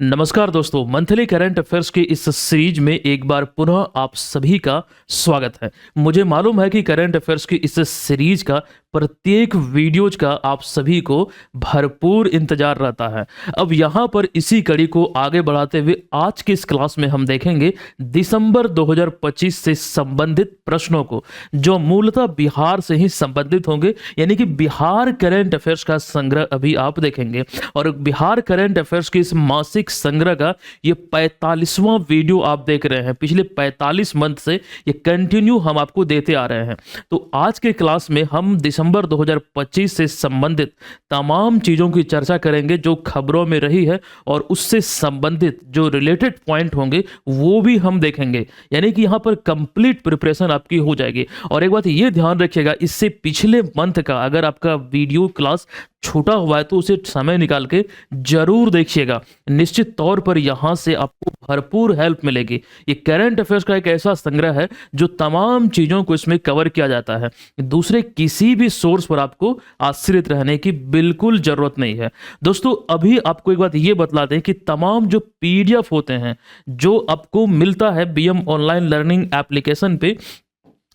नमस्कार दोस्तों, monthly current affairs की इस सीरीज में एक बार पुनः आप सभी का स्वागत है। मुझे मालूम है कि करंट अफेयर्स की इस सीरीज का प्रत्येक वीडियोज का आप सभी को भरपूर इंतजार रहता है। अब यहाँ पर इसी कड़ी को आगे बढ़ाते हुए आज की इस क्लास में हम देखेंगे दिसंबर 2025 से संबंधित प्रश्नों को, जो मूलतः बिहार से ही संबंधित होंगे। यानी कि बिहार करंट अफेयर्स का संग्रह अभी आप देखेंगे और बिहार करंट अफेयर्स की इस मासिक संग्रह का ये 45वां वीडियो आप देख रहे हैं। पिछले 45 मंथ से ये कंटिन्यू हम आपको देते आ रहे हैं। तो आज के क्लास में हम दिसंबर 2025 से संबंधित तमाम चीज़ों की चर्चा करेंगे जो खबरों में रही है, और उससे संबंधित जो रिलेटेड पॉइंट होंगे वो भी हम देखेंगे। यानी कि यहाँ पर कंप्लीट प्रिपरेशन आपकी हो जाएगी। और एक बात ये ध्यान रखिएगा, इससे पिछले मंथ का अगर आपका वीडियो क्लास छूटा हुआ है तो उसे समय निकाल के जरूर देखिएगा। निश्चित तौर पर यहाँ से आपको भरपूर हेल्प मिलेगी। ये करंट अफेयर्स का एक ऐसा संग्रह है जो तमाम चीज़ों को इसमें कवर किया जाता है। दूसरे किसी भी सोर्स पर आपको आश्रित रहने की बिल्कुल जरूरत नहीं है। दोस्तों, अभी आपको एक बात ये बतला दें कि तमाम जो पीडीएफ होते हैं जो आपको मिलता है बीएम ऑनलाइन लर्निंग एप्लीकेशन पे,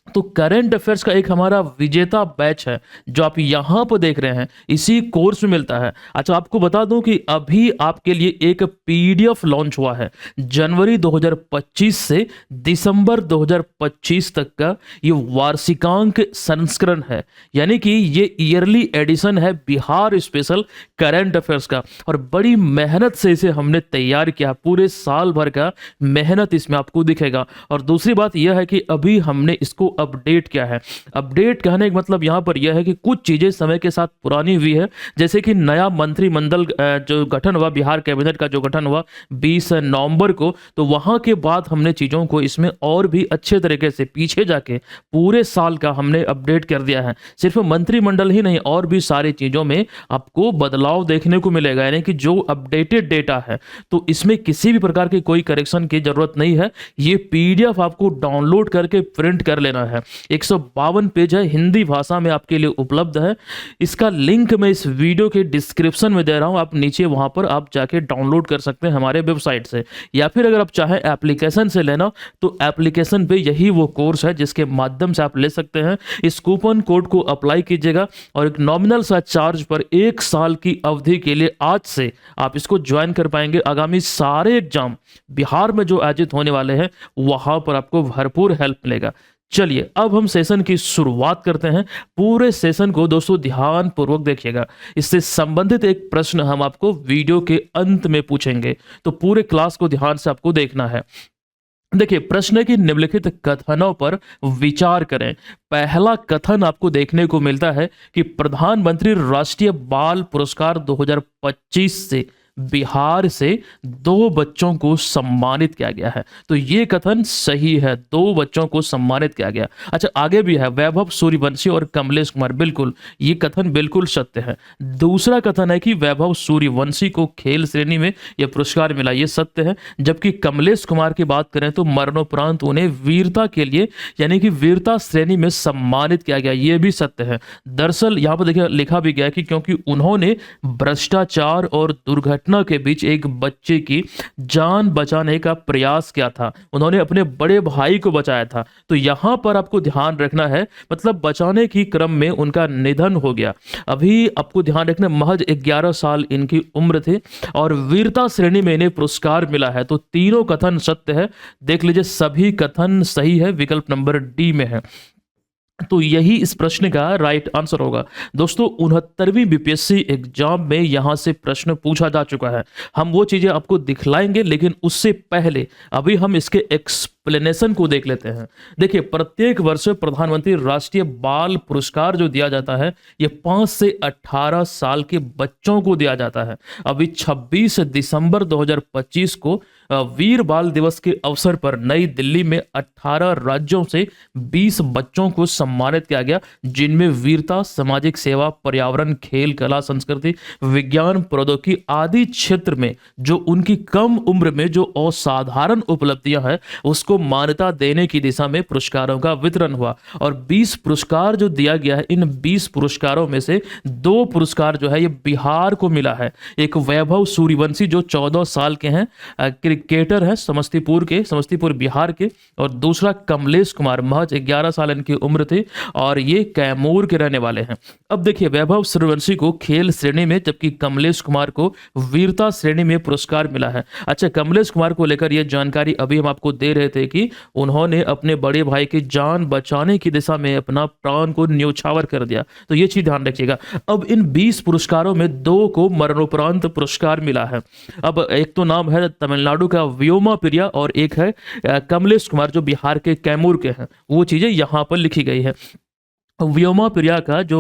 तो करंट अफेयर्स का एक हमारा विजेता बैच है जो आप यहाँ पर देख रहे हैं, इसी कोर्स में मिलता है। अच्छा, आपको बता दूं कि अभी आपके लिए एक पीडीएफ लॉन्च हुआ है। जनवरी 2025 से दिसंबर 2025 तक का ये वार्षिकांक संस्करण है। यानी कि ये ईयरली एडिशन है बिहार स्पेशल करंट अफेयर्स का, और बड़ी मेहनत से इसे हमने तैयार किया। पूरे साल भर का मेहनत इसमें आपको दिखेगा। और दूसरी बात यह है कि अभी हमने इसको अपडेट किया है। अपडेट कहने का मतलब यहां पर यह है कि कुछ चीजें समय के साथ पुरानी हुई है, जैसे कि नया मंत्रिमंडल जो गठन हुआ, बिहार कैबिनेट का जो गठन हुआ 20 नवंबर को, तो वहां के बाद हमने चीजों को इसमें और भी अच्छे तरीके से पीछे जाके पूरे साल का हमने अपडेट कर दिया है। सिर्फ मंत्रिमंडल ही नहीं, और भी सारी चीजों में आपको बदलाव देखने को मिलेगा। यानी कि जो अपडेटेड डेटा है, तो इसमें किसी भी प्रकार की कोई करेक्शन की जरूरत नहीं है। ये पीडीएफ आपको डाउनलोड करके प्रिंट कर लेना है। 152 पेज है, हिंदी भाषा में आपके लिए उपलब्ध है। इसका लिंक मैं इस वीडियो के डिस्क्रिप्शन में दे रहा हूं, आप नीचे वहां पर आप जाके डाउनलोड कर सकते हैं हमारे वेबसाइट से, या फिर अगर आप चाहें एप्लीकेशन से लेना तो एप्लीकेशन पे यही वो कोर्स है जिसके माध्यम से आप ले सकते हैं। इस कूपन कोड को अप्लाई कीजिएगा और एक नॉमिनल सा चार्ज पर 1 साल की अवधि के लिए आज से आप इसको ज्वाइन कर पाएंगे। आगामी सारे एग्जाम बिहार में जो आयोजित होने वाले हैं वहां पर आपको भरपूर हेल्प मिलेगा। चलिए अब हम सेशन की शुरुआत करते हैं। पूरे सेशन को दोस्तों ध्यान पूर्वक देखिएगा, इससे संबंधित एक प्रश्न हम आपको वीडियो के अंत में पूछेंगे, तो पूरे क्लास को ध्यान से आपको देखना है। देखिए, प्रश्न की निम्नलिखित कथनों पर विचार करें। पहला कथन आपको देखने को मिलता है कि प्रधानमंत्री राष्ट्रीय बाल पुरस्कार 2025 से बिहार से 2 बच्चों को सम्मानित किया गया है। तो ये कथन सही है, 2 बच्चों को सम्मानित किया गया। अच्छा, आगे भी है, वैभव सूर्यवंशी और कमलेश कुमार, बिल्कुल ये कथन बिल्कुल सत्य है। दूसरा कथन है कि वैभव सूर्यवंशी को खेल श्रेणी में यह पुरस्कार मिला, ये सत्य है। जबकि कमलेश कुमार की बात करें तो मरणोपरांत उन्हें वीरता के लिए यानी कि वीरता श्रेणी में सम्मानित किया गया, ये भी सत्य है। दरअसल यहाँ पर देखिए लिखा भी गया कि क्योंकि उन्होंने भ्रष्टाचार और दुर्घटना के बीच एक बच्चे की जान बचाने का प्रयास किया था, उन्होंने अपने बड़े भाई को बचाया था। तो यहां पर आपको ध्यान रखना है, मतलब बचाने की क्रम में उनका निधन हो गया। अभी आपको ध्यान रखना, महज 11 साल इनकी उम्र थी और वीरता श्रेणी में इन्हें पुरस्कार मिला है। तो तीनों कथन सत्य है। देख लीजिए, सभी कथन सही है, विकल्प नंबर डी में है। तो यही इस प्रश्न का राइट आंसर होगा। दोस्तों, 69वीं बीपीएससी एग्जाम में यहां से प्रश्न पूछा जा चुका है। हम वो चीजें आपको दिखलाएंगे, लेकिन उससे पहले अभी हम इसके एक्सप्लेनेशन को देख लेते हैं। देखिए, प्रत्येक वर्ष प्रधानमंत्री राष्ट्रीय बाल पुरस्कार जो दिया जाता है, ये 5 से 18 साल के बच्चों को दिया जाता है। अभी 26 दिसंबर 2025 को वीर बाल दिवस के अवसर पर नई दिल्ली में 18 राज्यों से 20 बच्चों को सम्मानित किया गया, जिनमें वीरता, सामाजिक सेवा, पर्यावरण, खेल, कला, संस्कृति, विज्ञान, प्रौद्योगिकी आदि क्षेत्र में जो उनकी कम उम्र में जो असाधारण उपलब्धियां हैं उसको को मान्यता देने की दिशा में पुरस्कारों का वितरण हुआ। और 20 पुरस्कार जो दिया गया है, इन 20 पुरस्कारों में से 2 पुरस्कार जो है ये बिहार को मिला है। एक वैभव सूर्यवंशी जो 14 साल के हैं, क्रिकेटर हैं, समस्तीपुर बिहार के, और दूसरा कमलेश कुमार, महज 11 साल इनकी उम्र थी और ये कैमूर के रहने वाले हैं। अब देखिए, वैभव सूर्यवंशी को खेल श्रेणी में, जबकि कमलेश कुमार को वीरता श्रेणी में पुरस्कार मिला है। अच्छा, कमलेश कुमार को लेकर यह जानकारी अभी हम आपको दे रहे थे कि उन्होंने अपने बड़े भाई की जान बचाने की दिशा में अपना प्राण को न्यौछावर कर दिया, तो ये चीज ध्यान रखिएगा। अब इन 20 पुरस्कारों में 2 को मरणोपरांत पुरस्कार मिला है। अब एक तो नाम है तमिलनाडु का व्योमा प्रिया और एक है कमलेश कुमार जो बिहार के कैमूर के हैं। वो चीजें यहां पर लिखी गई है। व्योमा प्रिया का जो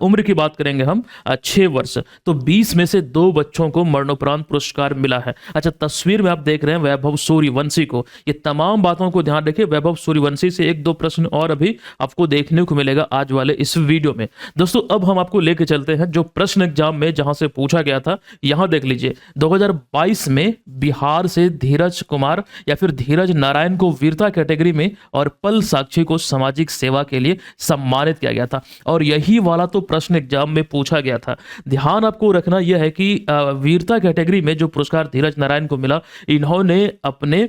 उम्र की बात करेंगे हम 6 वर्ष, तो 20 में से 2 बच्चों को मरणोपरांत पुरस्कार मिला है। अच्छा, तस्वीर में आप देख रहे हैं वैभव सूर्यवंशी को। ये तमाम बातों को ध्यान रखिए। वैभव सूर्यवंशी से 1-2 प्रश्न और अभी आपको देखने को मिलेगा आज वाले इस वीडियो में। दोस्तों, अब हम आपको लेके चलते हैं जो प्रश्न एग्जाम में जहां से पूछा गया था। यहां देख लीजिए, 2022 में बिहार से धीरज कुमार या फिर धीरज नारायण को वीरता कैटेगरी में और पल साक्षी को सामाजिक सेवा के लिए सम्मानित किया गया था। और यही वाला तो प्रश्न एग्जाम में पूछा गया था। ध्यान आपको रखना यह है कि वीरता कैटेगरी में जो पुरस्कार धीरज नारायण को मिला, इन्होंने अपने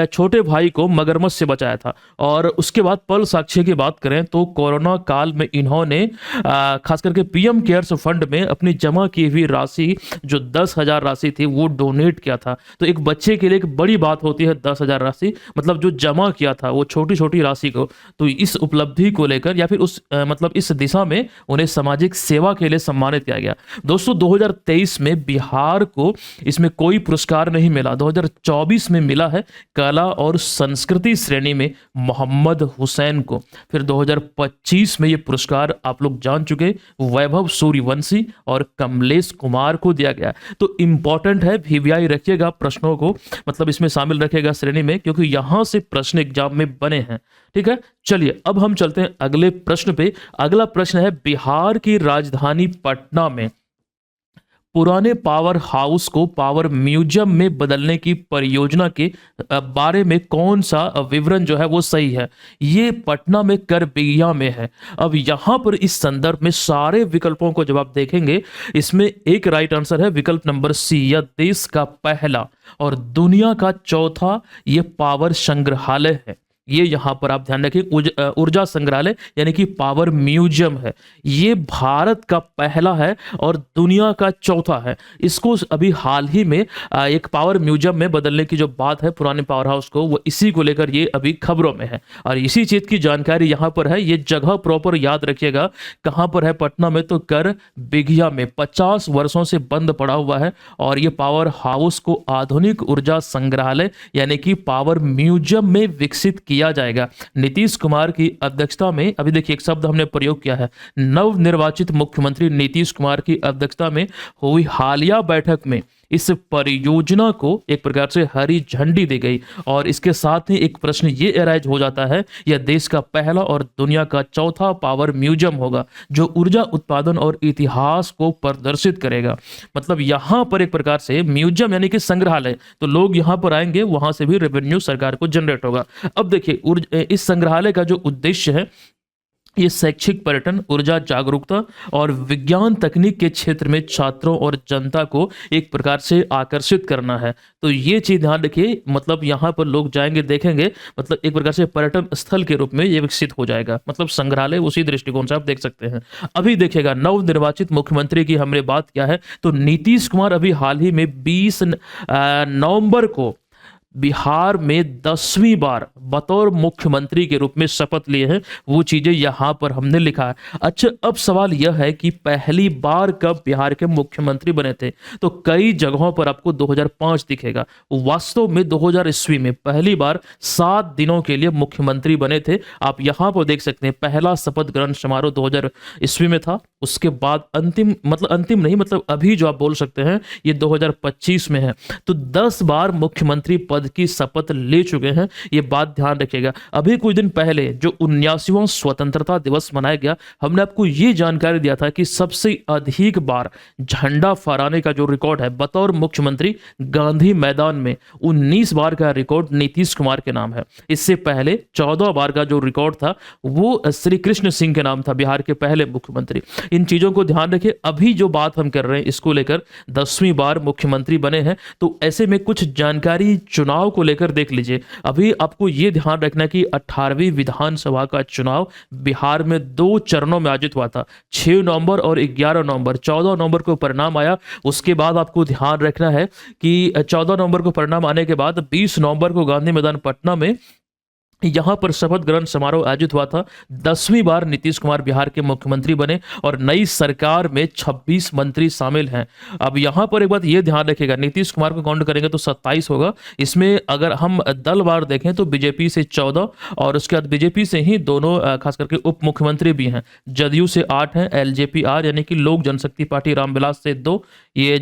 छोटे भाई को मगरमच्छ से बचाया था। और उसके बाद पल साक्षी की बात करें तो कोरोना काल में इन्होंने खास करके पीएम केयर्स फंड में अपनी जमा की हुई राशि जो 10,000 राशि थी वो डोनेट किया था। तो एक बच्चे के लिए एक बड़ी बात होती है 10,000 राशि, मतलब जो जमा किया था वो छोटी छोटी राशि को। तो इस उपलब्धि को लेकर या फिर उस मतलब इस दिशा में उन्हें सामाजिक सेवा के लिए सम्मानित किया गया। दोस्तों, 2023 में बिहार को इसमें कोई पुरस्कार नहीं मिला। 2024 में मिला है कला और संस्कृति श्रेणी में मोहम्मद हुसैन को। फिर 2025 में ये पुरस्कार आप लोग जान चुके वैभव सूर्यवंशी और कमलेश कुमार को दिया गया। तो इंपॉर्टेंट है, वीवीआई रखिएगा प्रश्नों को, मतलब इसमें शामिल रखिएगा श्रेणी में, क्योंकि यहां से प्रश्न एग्जाम में बने हैं। ठीक है, चलिए अब हम चलते हैं अगले प्रश्न पे। अगला प्रश्न है, बिहार की राजधानी पटना में पुराने पावर हाउस को पावर म्यूजियम में बदलने की परियोजना के बारे में कौन सा विवरण जो है वो सही है? ये पटना में करबिया में है। अब यहां पर इस संदर्भ में सारे विकल्पों को जब आप देखेंगे, इसमें एक राइट आंसर है विकल्प नंबर सी, या देश का पहला और दुनिया का चौथा ये पावर संग्रहालय है। ये यहां पर आप ध्यान रखिए, ऊर्जा संग्रहालय यानी कि पावर म्यूजियम है। ये भारत का पहला है और दुनिया का चौथा है। इसको अभी हाल ही में एक पावर म्यूजियम में बदलने की जो बात है पुराने पावर हाउस को, वो इसी को लेकर ये अभी खबरों में है। और इसी चीज की जानकारी यहां पर है। ये जगह प्रॉपर याद रखिएगा, कहां पर है? पटना में, तो कर बिघिया में 50 वर्षों से बंद पड़ा हुआ है। और ये पावर हाउस को आधुनिक ऊर्जा संग्रहालय यानी कि पावर म्यूजियम में विकसित किया जाएगा। नीतीश कुमार की अध्यक्षता में, अभी देखिए एक शब्द हमने प्रयोग किया है, नवनिर्वाचित मुख्यमंत्री नीतीश कुमार की अध्यक्षता में हुई हालिया बैठक में इस परियोजना को एक प्रकार से हरी झंडी दी गई। और इसके साथ ही एक प्रश्न ये अराइज हो जाता है, यह देश का पहला और दुनिया का चौथा पावर म्यूजियम होगा जो ऊर्जा उत्पादन और इतिहास को प्रदर्शित करेगा। मतलब यहां पर एक प्रकार से म्यूजियम यानी कि संग्रहालय, तो लोग यहां पर आएंगे, वहां से भी रेवेन्यू सरकार को जनरेट होगा। अब देखिए, इस संग्रहालय का जो उद्देश्य है, ये शैक्षिक पर्यटन, ऊर्जा जागरूकता और विज्ञान तकनीक के क्षेत्र में छात्रों और जनता को एक प्रकार से आकर्षित करना है। तो ये चीज ध्यान रखिए, मतलब यहाँ पर लोग जाएंगे, देखेंगे, मतलब एक प्रकार से पर्यटन स्थल के रूप में ये विकसित हो जाएगा। मतलब संग्रहालय उसी दृष्टिकोण से आप देख सकते हैं। अभी देखिएगा, नवनिर्वाचित मुख्यमंत्री की हमने बात किया है, तो नीतीश कुमार अभी हाल ही में 20 नवंबर को बिहार में 10वीं बार बतौर मुख्यमंत्री के रूप में शपथ लिए हैं। वो चीजें यहां पर हमने लिखा है। अच्छा, अब सवाल यह है कि पहली बार कब बिहार के मुख्यमंत्री बने थे? तो कई जगहों पर आपको 2005 दिखेगा। वास्तव में 2000 ईस्वी में पहली बार 7 दिनों के लिए मुख्यमंत्री बने थे। आप यहां पर देख सकते हैं, पहला शपथ ग्रहण समारोह 2000 ईस्वी में था। उसके बाद अंतिम नहीं, मतलब अभी जो आप बोल सकते हैं ये 2025 में है। तो 10 बार मुख्यमंत्री पद पद की शपथ ले चुके हैं, ये बात ध्यान रखिएगा। अभी कुछ दिन पहले जो 79वां स्वतंत्रता दिवस मनाया गया, हमने आपको ये जानकारी दिया था कि सबसे अधिक बार झंडा फहराने का जो रिकॉर्ड है बतौर मुख्यमंत्री गांधी मैदान में 19 बार का रिकॉर्ड नीतीश कुमार के नाम है। इससे पहले 14 बार का जो रिकॉर्ड था वो श्री कृष्ण सिंह के नाम था, बिहार के पहले मुख्यमंत्री। इन चीजों को ध्यान रखिए। अभी जो बात हम कर रहे हैं इसको लेकर 10वीं बार मुख्यमंत्री बने हैं, तो ऐसे में कुछ जानकारी चुनाव को लेकर देख लीजिए। अभी आपको यह ध्यान रखना कि 18वीं विधानसभा का चुनाव बिहार में 2 चरणों में आयोजित हुआ था, 6 नवंबर और 11 नवंबर। 14 नवंबर को परिणाम आया। उसके बाद आपको ध्यान रखना है कि 14 नवंबर को परिणाम आने के बाद 20 नवंबर को गांधी मैदान पटना में यहां पर शपथ ग्रहण समारोह आयोजित हुआ था। 10वीं बार नीतीश कुमार बिहार के मुख्यमंत्री बने और नई सरकार में 26 मंत्री शामिल हैं। अब यहां पर एक बात यह ध्यान रखिएगा, नीतीश कुमार को काउंट करेंगे तो 27 होगा। इसमें अगर हम दलवार देखें तो बीजेपी से 14 और उसके बाद बीजेपी से ही दोनों खास करके उप मुख्यमंत्री भी हैं। जदयू से 8 हैं, एलजेपी-आर यानी कि लोक जनशक्ति पार्टी रामविलास से 2, ये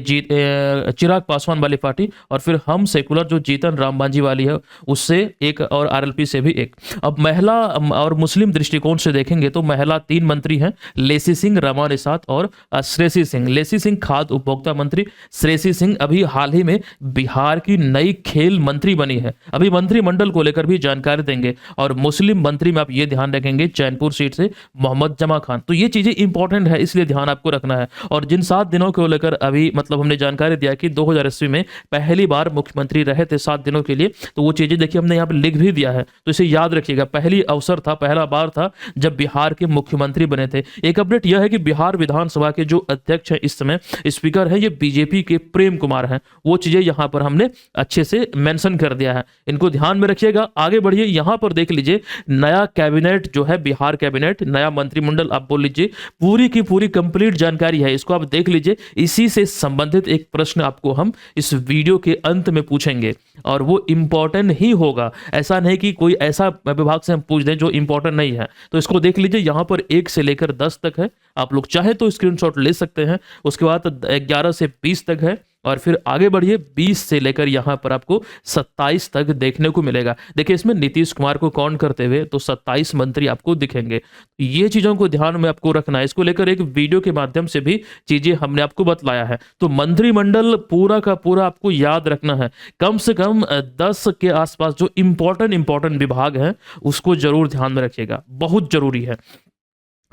चिराग पासवान वाली पार्टी, और फिर हम सेकुलर जो जीतन राम मांझी वाली है उससे 1 और आरएलपी से भी 1। अब महिला और मुस्लिम दृष्टिकोण से देखेंगे तो महिला 3 मंत्री हैं, लेसी सिंह, रमा निषाद और श्रेयसी सिंह। लेसी सिंह खाद्य उपभोक्ता मंत्री, श्रेयसी सिंह अभी हाल ही में बिहार की नई खेल मंत्री बनी है। अभी मंत्रिमंडल को लेकर भी जानकारी देंगे। और मुस्लिम मंत्री में आप ये ध्यान रखेंगे चैनपुर सीट से मोहम्मद जमा खान। तो ये चीजें इंपॉर्टेंट है, इसलिए ध्यान आपको रखना है। और जिन 7 दिनों को लेकर अभी मतलब हमने जानकारी दिया कि 2080 में पहली बार मुख्यमंत्री रहे थे 7 दिनों के लिए, तो वो चीजें देखिए हमने यहाँ पे लिख भी दिया है, तो इसे याद रखिएगा। पहली अवसर था, पहला बार था जब बिहार के मुख्यमंत्री बने थे। एक अपडेट यह है कि बिहार विधानसभा के जो अध्यक्ष हैं इस समय, स्पीकर है, ये बीजेपी के प्रेम कुमार हैं। वो चीजें यहां पर हमने अच्छे से मेंशन कर दिया है, इनको ध्यान में रखिएगा। आगे बढ़िए, यहां पर देख लीजिए नया कैबिनेट जो है, बिहार कैबिनेट, नया मंत्रिमंडल आप बोल लीजिए, पूरी की पूरी कंप्लीट जानकारी है, इसको आप देख लीजिए। इसी से संबंधित एक प्रश्न आपको हम इस वीडियो के अंत में पूछेंगे और वो इंपॉर्टेंट ही होगा। ऐसा नहीं कि कोई ऐसा विभाग से हम पूछ दें जो इंपॉर्टेंट नहीं है। तो इसको देख लीजिए, यहां पर 1 से लेकर 10 तक है, आप लोग चाहे तो स्क्रीनशॉट ले सकते हैं। उसके बाद 11 से 20 तक है और फिर आगे बढ़िए 20 से लेकर यहां पर आपको 27 तक देखने को मिलेगा। देखिए इसमें नीतीश कुमार को काउंट करते हुए तो 27 मंत्री आपको दिखेंगे। ये चीजों को ध्यान में आपको रखना है। इसको लेकर एक वीडियो के माध्यम से भी चीजें हमने आपको बतलाया है। तो मंत्रिमंडल पूरा का पूरा आपको याद रखना है। कम से कम 10 के आसपास जो इंपॉर्टेंट विभाग हैं उसको जरूर ध्यान में रखिएगा, बहुत जरूरी है।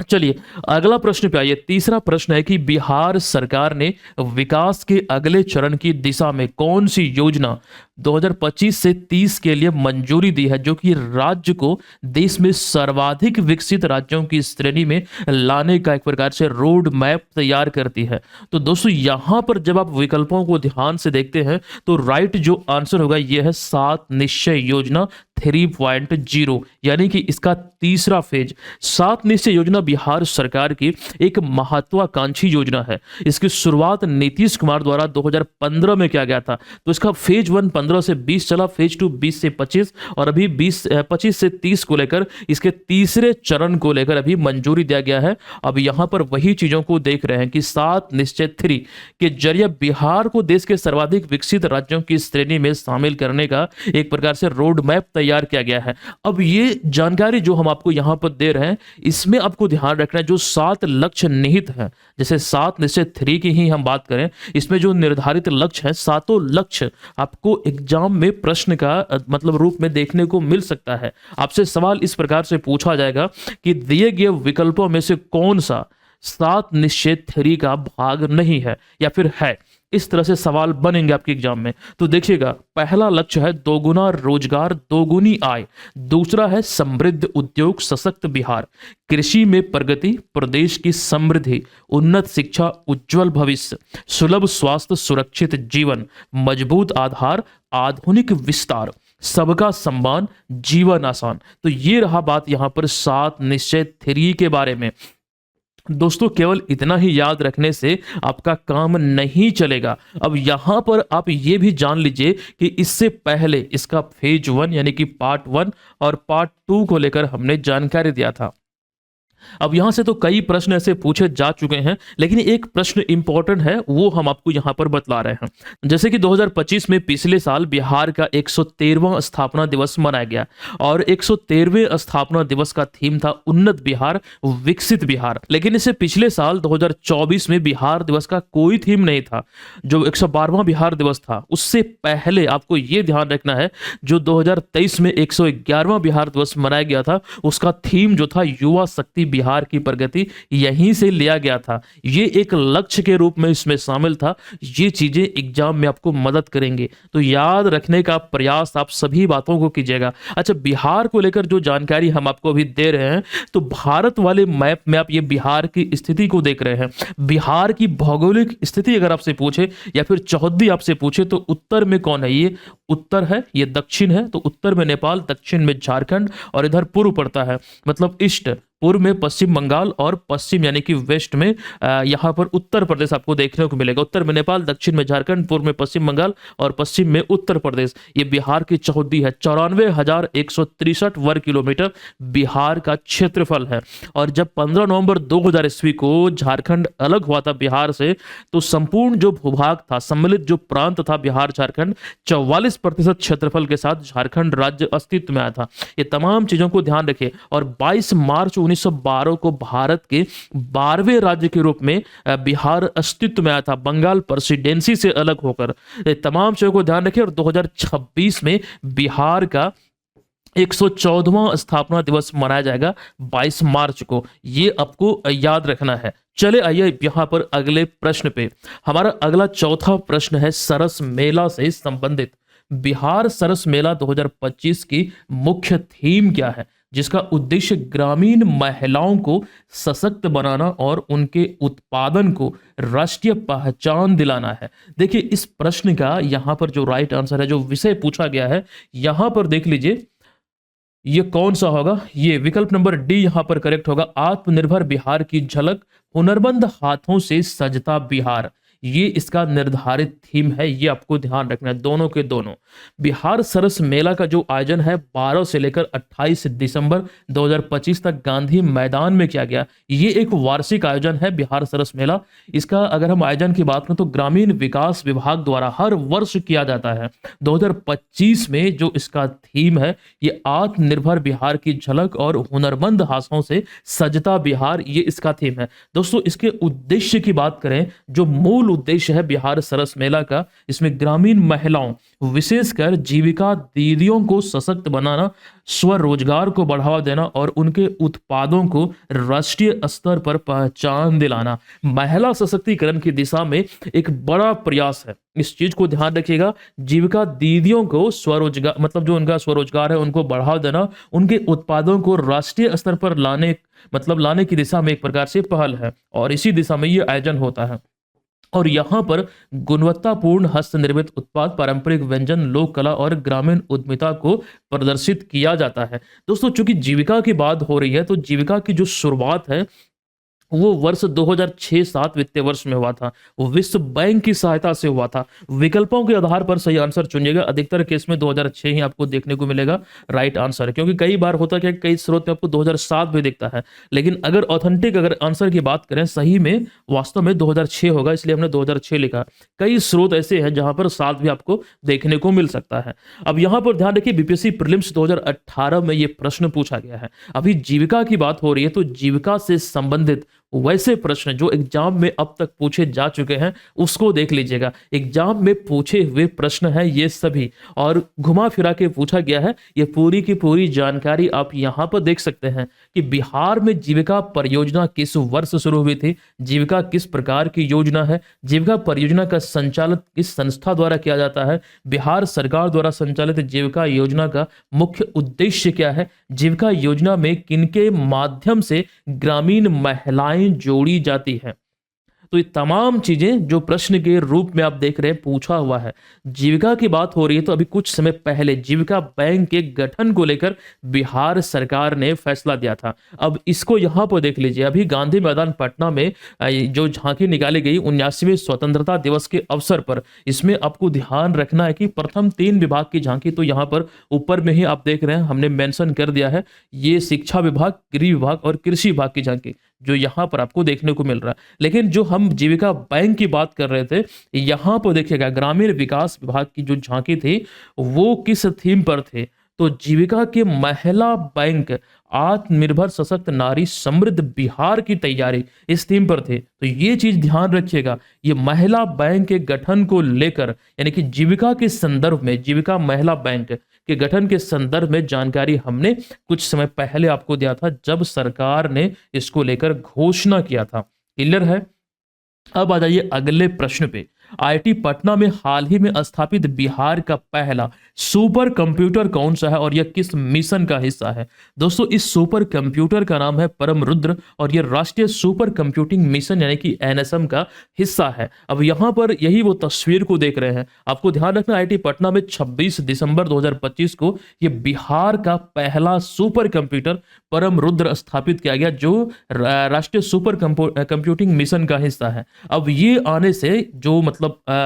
चलिए अगला प्रश्न पे आइए। तीसरा प्रश्न है कि बिहार सरकार ने विकास के अगले चरण की दिशा में कौन सी योजना 2025 से 30 के लिए मंजूरी दी है, जो कि राज्य को देश में सर्वाधिक विकसित राज्यों की श्रेणी में लाने का एक प्रकार से रोड मैप तैयार करती है। तो दोस्तों यहां पर जब आप विकल्पों को ध्यान से देखते हैं तो राइट जो आंसर होगा यह है 7 निश्चय योजना 3.0, यानी कि इसका तीसरा फेज। 7 निश्चय योजना बिहार सरकार की एक महत्वाकांक्षी योजना है। इसकी शुरुआत नीतीश कुमार द्वारा 2015 में किया गया था। तो इसका फेज 1 15 से 20 चला, फेज 2 20 से 25 और अभी 25 से 30 को लेकर इसके तीसरे चरण को लेकर अभी मंजूरी दिया गया है। अब यहां पर वही चीजों को देख रहे हैं कि 7 निश्चय 3 के जरिए बिहार को देश के सर्वाधिक विकसित राज्यों की श्रेणी में शामिल करने का एक प्रकार से रोड मैप तैयार किया गया है। अब ये जानकारी जो हम आपको यहां पर दे रहे हैं, इसमें आपको ध्यान रखना है जो 7 लक्ष्य निहित हैं, जैसे 7 निश्चय 3 की ही हम बात करें, इसमें जो निर्धारित लक्ष्य हैं, 7 लक्ष्य आपको एग्जाम में प्रश्न का मतलब रूप में देखने को मिल सकता है। आपसे सवाल इस प्रकार से पूछा जाएगा कि दिए गए विकल्पों में से कौन सा 7 निश्चय 3 का भाग नहीं है या फिर है। इस तरह से सवाल बनेंगे आपके एग्जाम में। तो देखिएगा, पहला लक्ष्य है दोगुना रोजगार, दोगुनी आय। दूसरा है समृद्ध उद्योग, सशक्त बिहार। कृषि में प्रगति, प्रदेश की समृद्धि, उन्नत शिक्षा, उज्जवल भविष्य, सुलभ स्वास्थ्य, सुरक्षित जीवन, मजबूत आधार, आधुनिक विस्तार, सबका सम्मान, जीवन आसान। तो ये रहा बात यहां पर 7 निश्चय 3 के बारे में। दोस्तों केवल इतना ही याद रखने से आपका काम नहीं चलेगा। अब यहां पर आप ये भी जान लीजिए कि इससे पहले इसका फेज 1 यानी कि पार्ट 1 और पार्ट 2 को लेकर हमने जानकारी दिया था। अब यहाँ से तो कई प्रश्न ऐसे पूछे जा चुके हैं, लेकिन एक प्रश्न इंपॉर्टेंट है वो हम आपको यहाँ पर बतला रहे हैं। जैसे कि 2025 में पिछले साल बिहार का 113वां स्थापना दिवस मनाया गया और 113वें स्थापना दिवस का थीम था उन्नत बिहार विकसित बिहार। लेकिन इससे पिछले साल 2024 में बिहार दिवस का कोई थीम नहीं था। जो 112वां बिहार दिवस था उससे पहले आपको ये ध्यान रखना है, जो 2023 में 111वां बिहार दिवस मनाया गया था उसका थीम जो था युवा शक्ति बिहार की प्रगति, यहीं से लिया गया था। ये एक लक्ष्य के रूप में इसमें शामिल था। ये चीजें एग्जाम में आपको मदद करेंगे, तो याद रखने का प्रयास आप सभी बातों को कीजिएगा। अच्छा, बिहार को लेकर जो जानकारी हम आपको अभी दे रहे हैं, तो भारत वाले मैप में आप ये बिहार की स्थिति को देख रहे हैं। बिहार की भौगोलिक स्थिति अगर आपसे पूछे या फिर चौहद्दी आपसे पूछे तो उत्तर में कौन है? ये उत्तर है, ये दक्षिण है, तो उत्तर में नेपाल, दक्षिण में झारखंड और इधर पूर्व पड़ता है, मतलब ईस्ट। पूर्व में पश्चिम बंगाल और पश्चिम यानी कि वेस्ट में यहाँ पर उत्तर प्रदेश आपको देखने को मिलेगा। उत्तर में नेपाल, दक्षिण में झारखंड, पूर्व में पश्चिम बंगाल और पश्चिम में उत्तर प्रदेश। ये बिहार की चौहद्दी है। 94,163 वर्ग किलोमीटर बिहार का क्षेत्रफल है। और जब 15 नवंबर 2000 ईस्वी को झारखंड अलग हुआ था बिहार से, तो संपूर्ण जो भूभाग था, सम्मिलित जो प्रांत था बिहार झारखंड, 44% क्षेत्रफल के साथ झारखंड राज्य अस्तित्व में आया था। ये तमाम चीजों को ध्यान रखिए। और 22 मार्च 1912 को भारत के 12वें राज्य के रूप में बिहार अस्तित्व में आया था, बंगाल प्रेसिडेंसी से अलग होकर। तमाम चीजों को ध्यान रखिए। और 2026 में बिहार का 114वां स्थापना दिवस मनाया जाएगा 22 मार्च को। ये आपको याद रखना है। चले आइए यहाँ पर अगले प्रश्न पे। हमारा अगला चौथा प्रश्न है सरस मेला से संबंधित। बिहार सरस मेला 2025 की मुख्य थीम क्या है, जिसका उद्देश्य ग्रामीण महिलाओं को सशक्त बनाना और उनके उत्पादन को राष्ट्रीय पहचान दिलाना है? देखिए, इस प्रश्न का यहाँ पर जो राइट आंसर है, जो विषय पूछा गया है, यहाँ पर देख लीजिए ये कौन सा होगा। ये विकल्प नंबर डी यहाँ पर करेक्ट होगा। आत्मनिर्भर बिहार की झलक, हुनरमंद हाथों से सजता बिहार, ये इसका निर्धारित थीम है। ये आपको ध्यान रखना है, दोनों के दोनों। बिहार सरस मेला का जो आयोजन है 12 से लेकर 28 दिसंबर 2025 तक गांधी मैदान में किया गया। ये एक वार्षिक आयोजन है बिहार सरस मेला। इसका अगर हम आयोजन की बात करें तो ग्रामीण विकास विभाग द्वारा हर वर्ष किया जाता है। 2025 में जो इसका थीम है, ये आत्मनिर्भर बिहार की झलक और हुनरमंद हाथों से सजता बिहार, ये इसका थीम है। दोस्तों, इसके उद्देश्य की बात करें, जो मूल उद्देश्य है बिहार सरस मेला का, इसमें ग्रामीण महिलाओं, विशेषकर जीविका दीदियों को सशक्त बनाना, स्वरोजगार को बढ़ावा देना और उनके उत्पादों को राष्ट्रीय स्तर पर पहचान दिलाना। महिला सशक्तिकरण की दिशा में एक बड़ा प्रयास है। इस चीज को ध्यान रखिएगा। जीविका दीदियों को स्वरोजगार, मतलब जो उनका स्वरोजगार है उनको बढ़ावा देना, उनके उत्पादों को राष्ट्रीय स्तर पर लाने की दिशा में एक प्रकार से पहल है और इसी दिशा में ये आयोजन होता है। और यहाँ पर गुणवत्तापूर्ण हस्तनिर्मित उत्पाद, पारंपरिक व्यंजन, लोक कला और ग्रामीण उद्यमिता को प्रदर्शित किया जाता है। दोस्तों, चूंकि जीविका की बात हो रही है, तो जीविका की जो शुरुआत है वो वर्ष 2006-07 वित्तीय वर्ष में हुआ था। वो विश्व बैंक की सहायता से हुआ था। विकल्पों के आधार पर सही आंसर चुनिएगा। अधिकतर केस में 2006 ही आपको देखने को मिलेगा राइट आंसर, क्योंकि कई बार होता है कि कई स्रोत में आपको 2007 भी दिखता है, लेकिन अगर ऑथेंटिक अगर आंसर की बात करें, सही में वास्तव में 2006 होगा, इसलिए हमने 2006 लिखा। कई स्रोत ऐसे हैं जहां पर 7 भी आपको देखने को मिल सकता है। अब यहां पर ध्यान रखिए, बीपीएससी प्रीलिम्स 2018 में ये प्रश्न पूछा गया है। अभी जीविका की बात हो रही है, तो जीविका से संबंधित वैसे प्रश्न जो एग्जाम में अब तक पूछे जा चुके हैं उसको देख लीजिएगा। एग्जाम में पूछे हुए प्रश्न है ये सभी, और घुमा फिरा के पूछा गया है। ये पूरी की पूरी जानकारी आप यहां पर देख सकते हैं कि बिहार में जीविका परियोजना किस वर्ष शुरू हुई थी, जीविका किस प्रकार की योजना है, जीविका परियोजना का संचालन किस संस्था द्वारा किया जाता है, बिहार सरकार द्वारा संचालित जीविका योजना का मुख्य उद्देश्य क्या है, जीविका योजना में किनके माध्यम से ग्रामीण महिलाएं जोड़ी जाती है। तो ये तमाम चीजें जो प्रश्न के रूप में आप देख रहे हैं पूछा हुआ है। जीविका की बात हो रही है तो अभी कुछ समय पहले जीविका बैंक के गठन को लेकर बिहार सरकार ने फैसला दिया था। अब इसको यहाँ पर देख लीजिए, अभी गांधी मैदान पटना में जो झांकी निकाली गई 79वें स्वतंत्रता दिवस के अवसर पर, इसमें आपको ध्यान रखना है कि प्रथम 3 विभाग की झांकी तो यहाँ पर ऊपर में ही आप देख रहे हैं, हमने मेंशन कर दिया है। ये शिक्षा विभाग, गृह विभाग और कृषि विभाग की झांकी जो यहाँ पर आपको देखने को मिल रहा है। लेकिन जो हम जीविका बैंक की बात कर रहे थे, यहाँ पर देखिएगा ग्रामीण विकास विभाग की जो झांकी थी वो किस थीम पर थे, तो जीविका के महिला बैंक आत्मनिर्भर सशक्त नारी समृद्ध बिहार की तैयारी, इस थीम पर थे। तो ये चीज ध्यान रखिएगा, ये महिला बैंक के गठन को लेकर यानी कि जीविका के संदर्भ में, जीविका महिला बैंक के गठन के संदर्भ में जानकारी हमने कुछ समय पहले आपको दिया था जब सरकार ने इसको लेकर घोषणा किया था। क्लियर है? अब आ जाइए अगले प्रश्न पे। आईआईटी पटना में हाल ही में स्थापित बिहार का पहला सुपर कंप्यूटर कौन सा है और यह किस मिशन का हिस्सा है? दोस्तों, इस सुपर कंप्यूटर का नाम है परम रुद्र और यह राष्ट्रीय सुपर कंप्यूटिंग मिशन यानी कि एनएसएम का हिस्सा है। अब यहां पर यही वो तस्वीर को देख रहे हैं, आपको ध्यान रखना आईआईटी पटना में 26 दिसंबर 2025 को यह बिहार का पहला सुपर कंप्यूटर परम रुद्र स्थापित किया गया जो राष्ट्रीय सुपर कंप्यूटिंग मिशन का हिस्सा है। अब ये आने से जो मतलब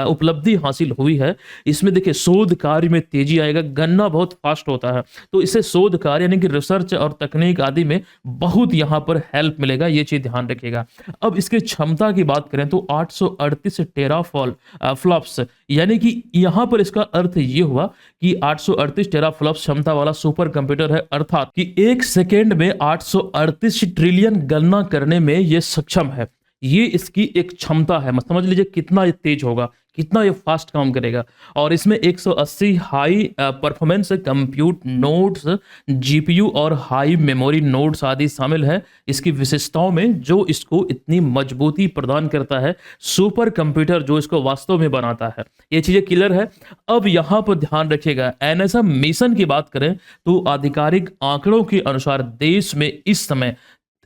उपलब्धि हासिल हुई है, इसमें देखिए शोध कार्य में तेजी आएगा, गणना बहुत फास्ट होता है तो इससे शोध कार्य यानी कि रिसर्च और तकनीक आदि में बहुत यहां पर हेल्प मिलेगा, ये चीज ध्यान रखिएगा। अब इसकी क्षमता की बात करें तो 838 टेराफ्लॉप्स यानी कि यहां पर इसका अर्थ ये हुआ कि 838 टेराफ्लॉप्स क्षमता वाला सुपर कंप्यूटर है, अर्थात कि 1 सेकेंड में 838 ट्रिलियन गणना करने में यह सक्षम है। ये इसकी एक क्षमता है, मत समझ लीजिए कितना ये तेज होगा, कितना ये फास्ट काम करेगा। और इसमें 180 high performance compute nodes, GPU और हाई मेमोरी नोड्स आदि शामिल है इसकी विशेषताओं में, जो इसको इतनी मजबूती प्रदान करता है, सुपर कंप्यूटर जो इसको वास्तव में बनाता है। ये चीजें क्लियर है। अब यहां पर ध्यान रखिएगा, एनएसएम मिशन की बात करें तो आधिकारिक आंकड़ों के अनुसार देश में इस समय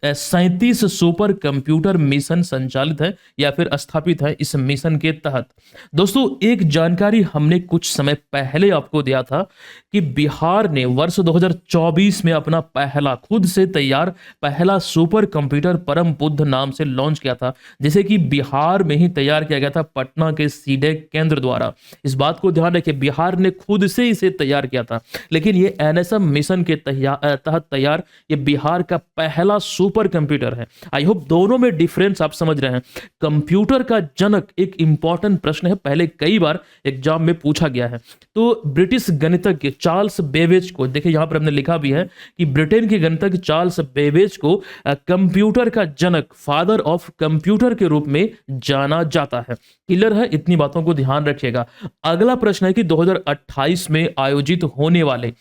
37 सुपर कंप्यूटर मिशन संचालित है या फिर स्थापित है इस मिशन के तहत। दोस्तों, एक जानकारी हमने कुछ समय पहले आपको दिया था कि बिहार ने वर्ष 2024 में अपना पहला खुद से तैयार पहला सुपर कंप्यूटर परम बुद्ध नाम से लॉन्च किया था, जिसे कि बिहार में ही तैयार किया गया था पटना के सीडेक केंद्र द्वारा। इस बात को ध्यान रखिए, बिहार ने खुद से इसे तैयार किया था, लेकिन ये एनएसएम मिशन के तहत तैयार ये बिहार का पहला सुपर कंप्यूटर है। आई होप दोनों में डिफरेंस आप समझ रहे हैं। कंप्यूटर का जनक एक इंपॉर्टेंट प्रश्न है, पहले कई बार एग्जाम में पूछा गया है। तो ब्रिटिश गणितज्ञ चार्ल्स बेबेज को, देखिए यहां पर हमने लिखा भी है कि ब्रिटेन के गणितज्ञ चार्ल्स बेबेज को कंप्यूटर का जनक, फादर ऑफ कंप्यूटर के रूप में जाना जाता है। क्लियर है? इतनी बातों को ध्यान रखिएगा। अगला प्रश्न है कि 2028 में आयोजित होने वाले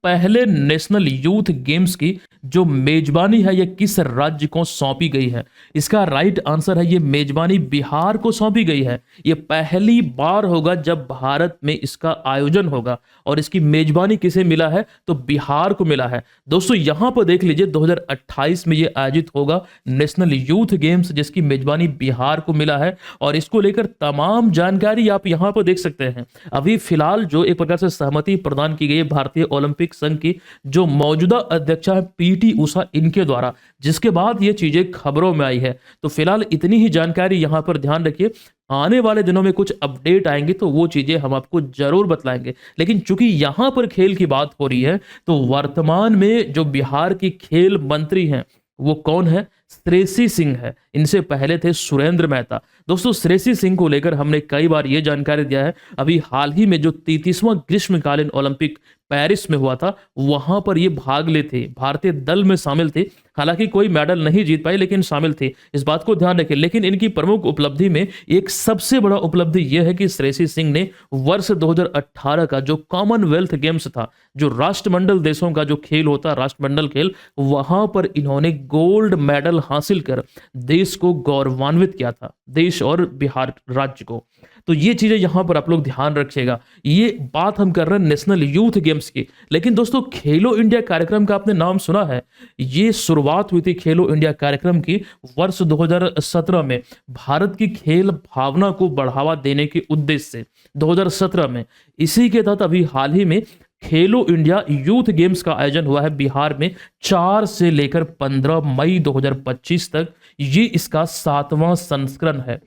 पहले नेशनल यूथ गेम्स की जो मेजबानी है यह किस राज्य को सौंपी गई है? इसका राइट आंसर है, यह मेजबानी बिहार को सौंपी गई है। यह पहली बार होगा जब भारत में इसका आयोजन होगा और इसकी मेजबानी किसे मिला है? तो बिहार को मिला है। दोस्तों, यहां पर देख लीजिए 2028 में यह आयोजित होगा नेशनल यूथ गेम्स, जिसकी मेजबानी बिहार को मिला है और इसको लेकर तमाम जानकारी आप यहां पर देख सकते हैं। अभी फिलहाल जो एक प्रकार से सहमति प्रदान की गई है भारतीय ओलंपिक संघ की जो मौजूदा अध्यक्षा है पीटी उषा, इनके द्वारा, जिसके बाद ये चीजें खबरों में आई है। तो फिलहाल इतनी ही जानकारी यहां पर ध्यान रखिए, आने वाले दिनों में कुछ अपडेट आएंगे तो वो चीजें हम आपको जरूर बतलाएंगे। लेकिन चूंकि यहां पर खेल की बात हो रही है तो वर्तमान में जो बिहार की खेल मंत्री हैं वो कौन है? श्रेयसी सिंह है। इनसे पहले थे सुरेंद्र मेहता। दोस्तों, श्रेयसी सिंह को लेकर हमने कई बार ये जानकारी दिया है। अभी हाल ही में जो 33वां ग्रीष्मकालीन ओलंपिक पेरिस में हुआ था, वहां पर ये भाग ले थे, भारतीय दल में शामिल थे। हालांकि कोई मेडल नहीं जीत पाए लेकिन शामिल थे, इस बात को ध्यान रखें। लेकिन इनकी प्रमुख उपलब्धि में एक सबसे बड़ा उपलब्धि यह है कि श्रेयसी सिंह ने वर्ष 2018 का जो कॉमनवेल्थ गेम्स था, जो राष्ट्रमंडल देशों का जो खेल होता, राष्ट्रमंडल खेल, वहां पर इन्होंने गोल्ड मेडल हासिल कर देश को गौरवान्वित किया था, देश और बिहार राज्य को। तो ये चीज़ें यहाँ पर आप लोग ध्यान रखिएगा। ये बात हम कर रहे हैं नेशनल यूथ गेम्स की। लेकिन दोस्तों, खेलो इंडिया कार्यक्रम का आपने नाम सुना है? ये शुरुआत हुई थी खेलो इंडिया कार्यक्रम की वर्ष 2017 में, भारत की खेल भावना को बढ़ावा देने के उद्देश्य से 2017 में। इसी के तहत अभी हाल ही में खेलो इंडिया यूथ गेम्स का आयोजन हुआ है बिहार में 4 से लेकर 15 मई 2025 तक। ये इसका 7वां संस्करण है।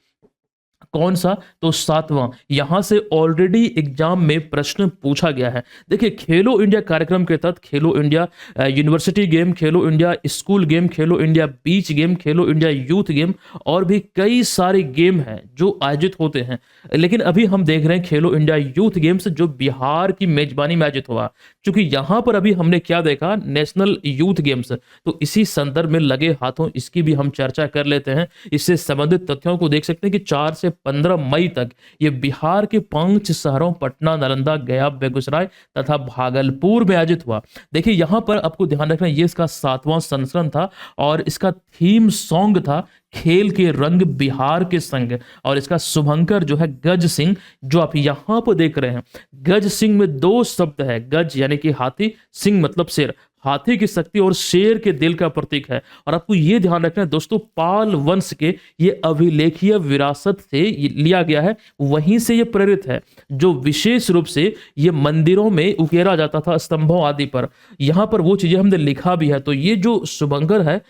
कौन सा? तो 7वां। यहां से ऑलरेडी एग्जाम में प्रश्न पूछा गया है। देखिए, खेलो इंडिया कार्यक्रम के तहत खेलो इंडिया यूनिवर्सिटी गेम, खेलो इंडिया स्कूल गेम, खेलो इंडिया बीच गेम, खेलो इंडिया यूथ गेम और भी कई सारे गेम हैं जो आयोजित होते हैं। लेकिन अभी हम देख रहे हैं खेलो इंडिया यूथ गेम्स जो बिहार की मेजबानी में आयोजित हुआ। क्योंकि यहां पर अभी हमने क्या देखा, नेशनल यूथ गेम्स, तो इसी संदर्भ में लगे हाथों इसकी भी हम चर्चा कर लेते हैं। इससे संबंधित तथ्यों को देख सकते हैं कि 4 से 15 मई तक ये बिहार के 5 शहरों पटना, नालंदा, गया, बेगूसराय तथा भागलपुर में आयोजित हुआ। देखिए, यहां पर आपको ध्यान रखना, ये इसका 7वां संस्करण था और इसका थीम सॉन्ग था खेल के रंग बिहार के संग। और इसका शुभंकर जो है गज सिंह, जो आप यहां पर देख रहे हैं। गज सिंह में 2 शब्द है, गज यानी कि हाथी, सिंह मतलब शेर। हाथी की शक्ति और शेर के दिल का प्रतीक है। और आपको ये ध्यान रखना है दोस्तों, पाल वंश के ये अभिलेखीय विरासत से लिया गया है, वहीं से ये प्रेरित है। जो विशेष रूप से ये मंदिरों में उकेरा जाता था स्तंभों आदि पर, यहां पर वो चीजें हमने लिखा भी है। तो ये जो शुभंकर है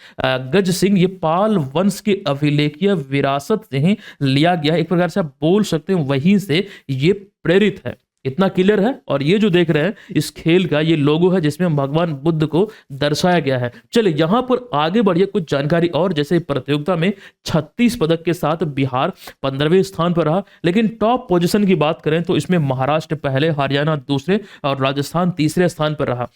गज सिंह, ये पाल वंश के अभिलेखीय विरासत से ही लिया गया है। एक प्रकार से आप बोल सकते हैं वहीं से ये प्रेरित है। इतना क्लियर है। और ये जो देख रहे हैं इस खेल का ये लोगो है जिसमें भगवान बुद्ध को दर्शाया गया है। चलिए यहां पर आगे बढ़िए, कुछ जानकारी और। जैसे प्रतियोगिता में 36 पदक के साथ बिहार 15वें स्थान पर रहा। लेकिन टॉप पोजीशन की बात करें तो इसमें महाराष्ट्र पहले, हरियाणा दूसरे और राजस्थान तीसरे स्थान पर रहा।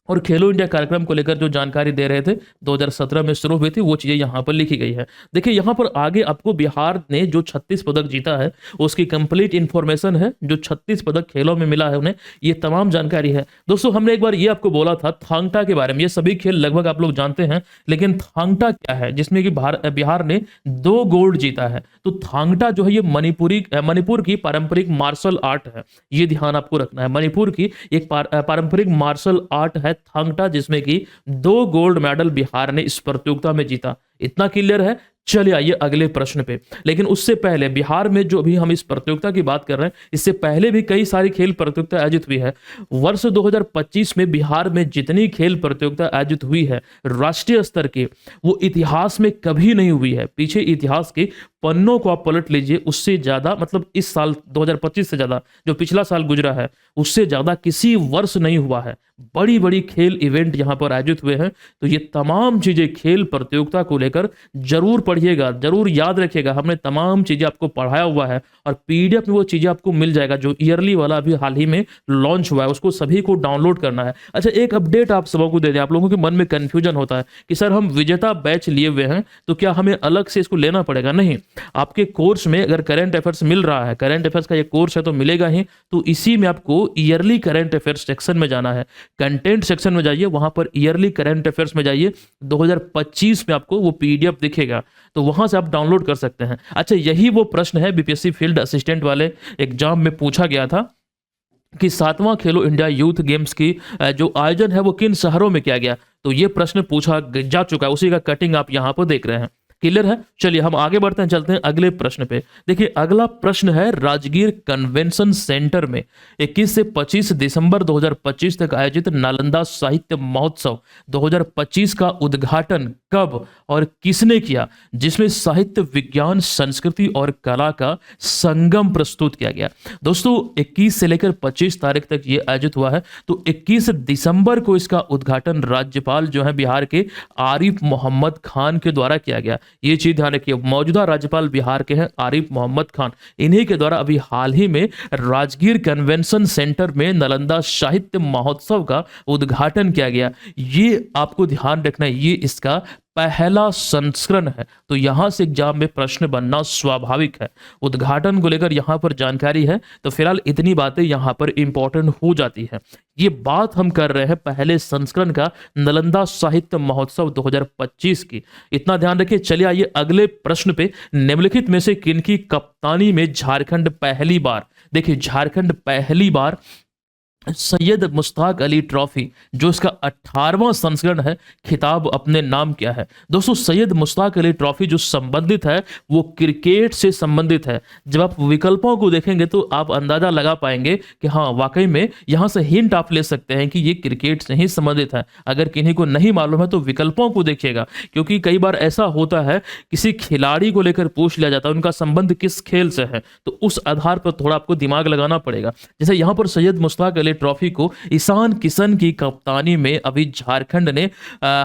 और खेलो इंडिया कार्यक्रम को लेकर जो जानकारी दे रहे थे 2017 में शुरू हुई थी, वो चीज़ें यहाँ पर लिखी गई है। देखिए, यहाँ पर आगे आपको बिहार ने जो 36 पदक जीता है उसकी कंप्लीट इन्फॉर्मेशन है। जो 36 पदक खेलों में मिला है उन्हें, ये तमाम जानकारी है। दोस्तों, हमने एक बार ये आपको बोला था थांग टा के बारे में। ये सभी खेल लगभग आप लोग जानते हैं, लेकिन थांग टा क्या है, जिसमें कि बिहार ने 2 गोल्ड जीता है। तो थांग टा जो है ये मणिपुर की पारंपरिक मार्शल आर्ट है। ये ध्यान आपको रखना है। मणिपुर की एक पारंपरिक मार्शल आर्ट है थांग टा, जिसमें कि 2 गोल्ड मेडल बिहार ने इस प्रतियोगिता में जीता। इतना क्लियर है। चलिए आइए अगले प्रश्न पे। लेकिन उससे पहले बिहार में जो अभी हम इस प्रतियोगिता की बात कर रहे हैं, इससे पहले भी कई सारी खेल प्रतियोगिता आयोजित हुई है। वर्ष 2025 में बिहार में जितनी खेल प्रतियोगिता आयोजित हुई है राष्ट्रीय स्तर की, वो इतिहास में कभी नहीं हुई है। पीछे इतिहास के पन्नों को आप पलट लीजिए, उससे ज्यादा, मतलब इस साल 2025 से ज्यादा जो पिछला साल गुजरा है उससे ज्यादा किसी वर्ष नहीं हुआ है। बड़ी बड़ी खेल इवेंट यहां पर आयोजित हुए हैं। तो ये तमाम चीजें खेल प्रतियोगिता को लेकर जरूर पढ़िएगा, जरूर याद रखिएगा। हमने तमाम चीजें आपको पढ़ाया हुआ है और पीडीएफ में वो चीजें आपको मिल जाएगा। जो ईयरली वाला अभी हाल ही में लॉन्च हुआ है उसको सभी को डाउनलोड करना है। अच्छा, एक अपडेट आप सबको दे दें। आप लोगों के मन में कंफ्यूजन होता है कि सर हम विजेता बैच लिए हुए हैं तो क्या हमें अलग से इसको लेना पड़ेगा? नहीं, आपके कोर्स में अगर करंट अफेयर्स मिल रहा है, करंट अफेयर्स का ये कोर्स है तो मिलेगा ही। तो इसी में आपको ईयरली करंट अफेयर्स सेक्शन में जाना है। कंटेंट सेक्शन में जाइए, वहां पर ईयरली करंट अफेयर्स में जाइए, 2025 में आपको वो पीडीएफ दिखेगा, तो वहां से आप डाउनलोड कर सकते हैं। अच्छा, यही वो प्रश्न है बीपीएससी फील्ड असिस्टेंट वाले एग्जाम में पूछा गया था कि 7वां खेलो इंडिया यूथ गेम्स की जो आयोजन है वो किन शहरों में किया गया। तो ये प्रश्न पूछा जा चुका है, उसी का कटिंग आप यहां पर देख रहे हैं। क्लियर है। चलिए हम आगे बढ़ते हैं, चलते हैं अगले प्रश्न पे। देखिए, अगला प्रश्न है राजगीर कन्वेंशन सेंटर में 21 से 25 दिसंबर 2025 तक आयोजित नालंदा साहित्य महोत्सव 2025 का उद्घाटन कब और किसने किया, जिसमें साहित्य, विज्ञान, संस्कृति और कला का संगम प्रस्तुत किया गया। दोस्तों, 21 से लेकर 25 तारीख तक ये आयोजित हुआ है। तो 21 दिसंबर को इसका उद्घाटन राज्यपाल जो है बिहार के आरिफ मोहम्मद खान के द्वारा किया गया। ये चीज ध्यान रखिए, मौजूदा राज्यपाल बिहार के हैं आरिफ मोहम्मद खान। इन्हीं के द्वारा अभी हाल ही में राजगीर कन्वेंशन सेंटर में नालंदा साहित्य महोत्सव का उद्घाटन किया गया। ये आपको ध्यान रखना है, ये इसका पहला संस्करण है, तो यहां से एग्जाम में प्रश्न बनना स्वाभाविक है। उद्घाटन को लेकर यहां पर जानकारी है, तो फिलहाल इतनी बातें यहां पर इंपॉर्टेंट हो जाती है। ये बात हम कर रहे हैं पहले संस्करण का नालंदा साहित्य महोत्सव 2025 की। इतना ध्यान रखिए। चलिए आइए अगले प्रश्न पे। निम्नलिखित में से किनकी कप्तानी में झारखंड पहली बार, देखिए झारखंड पहली बार सैयद मुश्ताक अली ट्रॉफी, जो इसका 18वां संस्करण है, खिताब अपने नाम किया है। दोस्तों सैयद मुश्ताक अली ट्रॉफी जो संबंधित है वो क्रिकेट से संबंधित है। जब आप विकल्पों को देखेंगे तो आप अंदाजा लगा पाएंगे कि हाँ वाकई में यहां से हिंट आप ले सकते हैं कि ये क्रिकेट से ही संबंधित है। अगर किन्हीं को नहीं मालूम है तो विकल्पों को देखिएगा, क्योंकि कई बार ऐसा होता है किसी खिलाड़ी को लेकर पूछ लिया जाता है उनका संबंध किस खेल से है, तो उस आधार पर थोड़ा आपको दिमाग लगाना पड़ेगा। जैसे यहां पर सैयद मुश्ताक अली ट्रॉफी को ईशान किशन की कप्तानी में अभी झारखंड ने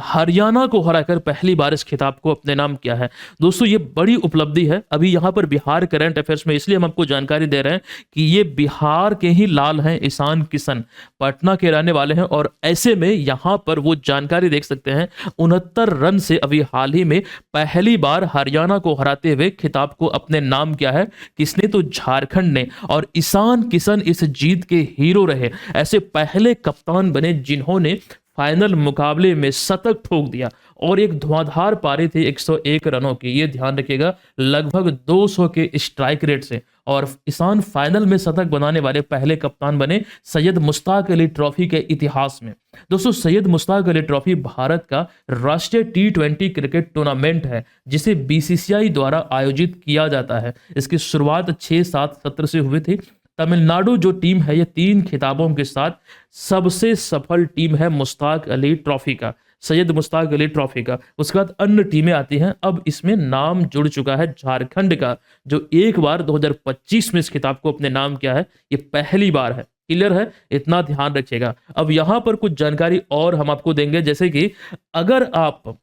हरियाणा को हराकर पहली बार इस खिताब को अपने नाम किया है। दोस्तों ये बड़ी उपलब्धि है। अभी यहां पर बिहार करंट अफेयर्स में इसलिए हम आपको जानकारी दे रहे हैं कि ये बिहार के ही लाल हैं, ईशान किशन पटना के रहने वाले हैं, और ऐसे में यहां पर वो जानकारी देख सकते हैं 69 रन से अभी हाल ही में पहली बार हरियाणा को हराते हुए खिताब को अपने नाम किया है। किसने? तो झारखंड ने। और ईशान किशन इस जीत के हीरो रहे, ऐसे पहले कप्तान बने जिन्होंने फाइनल मुकाबले में शतक ठोक दिया और एक धुआंधार पारी थी 101 रनों की, ये ध्यान रखिएगा, लगभग 200 के स्ट्राइक रेट से। और ईशान फाइनल में शतक बनाने वाले पहले कप्तान बने सैयद मुश्ताक अली ट्रॉफी के इतिहास में। दोस्तों सैयद मुश्ताक अली ट्रॉफी भारत का राष्ट्रीय T20 क्रिकेट टूर्नामेंट है जिसे BCCI द्वारा आयोजित किया जाता है। इसकी शुरुआत 6-7 सत्र से हुई थी। तमिलनाडु जो टीम है ये 3 खिताबों के साथ सबसे सफल टीम है मुश्ताक अली ट्रॉफी का, सैयद मुश्ताक अली ट्रॉफी का। उसके बाद अन्य टीमें आती हैं। अब इसमें नाम जुड़ चुका है झारखंड का, जो एक बार 2025 में इस खिताब को अपने नाम किया है। ये पहली बार है। क्लियर है? इतना ध्यान रखिएगा। अब यहां पर कुछ जानकारी और हम आपको देंगे, जैसे कि अगर आप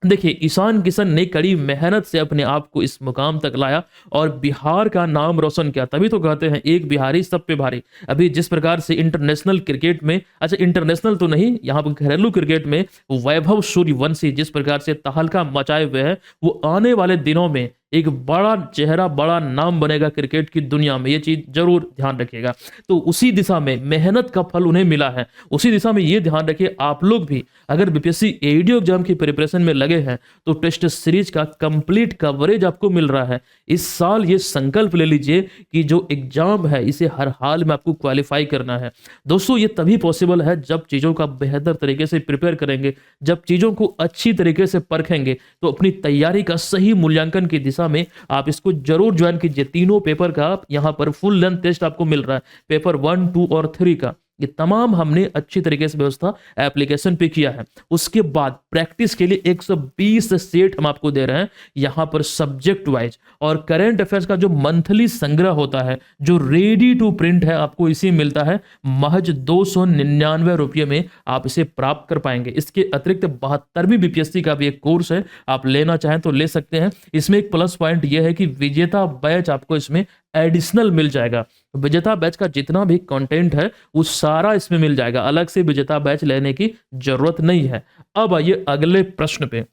देखिए ईशान किशन ने कड़ी मेहनत से अपने आप को इस मुकाम तक लाया और बिहार का नाम रोशन किया, तभी तो कहते हैं एक बिहारी सब पे भारी। अभी जिस प्रकार से इंटरनेशनल क्रिकेट में, अच्छा इंटरनेशनल तो नहीं, यहाँ पर घरेलू क्रिकेट में वैभव सूर्यवंशी जिस प्रकार से तहलका मचाए हुए हैं, वो आने वाले दिनों में एक बड़ा चेहरा, बड़ा नाम बनेगा क्रिकेट की दुनिया में। ये चीज जरूर ध्यान रखिएगा। तो उसी दिशा में मेहनत का फल उन्हें मिला है। उसी दिशा में ये ध्यान रखिए आप लोग भी अगर BPSC AEDO एग्जाम की प्रिपरेशन में लगे हैं तो टेस्ट सीरीज का कंप्लीट कवरेज आपको मिल रहा है। इस साल ये संकल्प ले लीजिए कि जो एग्जाम है इसे हर हाल में आपको क्वालिफाई करना है। दोस्तों ये तभी पॉसिबल है जब चीजों का बेहतर तरीके से प्रिपेयर करेंगे, जब चीजों को अच्छी तरीके से परखेंगे, तो अपनी तैयारी का सही मूल्यांकन की दिशा में आप इसको जरूर ज्वाइन कीजिए। तीनों पेपर का यहां पर फुल लेंथ टेस्ट आपको मिल रहा है, पेपर 1, 2 और 3 का। ये तमाम हमने अच्छी तरीके से व्यवस्था एप्लीकेशन पे किया है। उसके बाद प्रैक्टिस के लिए 120 सेट हम आपको दे रहे हैं यहां पर सब्जेक्ट वाइज। और करंट अफेयर्स का जो मंथली संग्रह होता है जो रेडी टू प्रिंट है, आपको इसी मिलता है महज 299 रुपये में आप इसे प्राप्त कर पाएंगे। इसके अतिरिक्त 72वीं BPSC का भी एक कोर्स है, आप लेना चाहें तो ले सकते हैं। इसमें एक प्लस पॉइंट यह है कि विजेता बैच आपको इसमें एडिशनल मिल जाएगा। विजेता बैच का जितना भी कंटेंट है वो सारा इसमें मिल जाएगा, अलग से विजेता बैच लेने की जरूरत नहीं है। अब आइए अगले प्रश्न पे।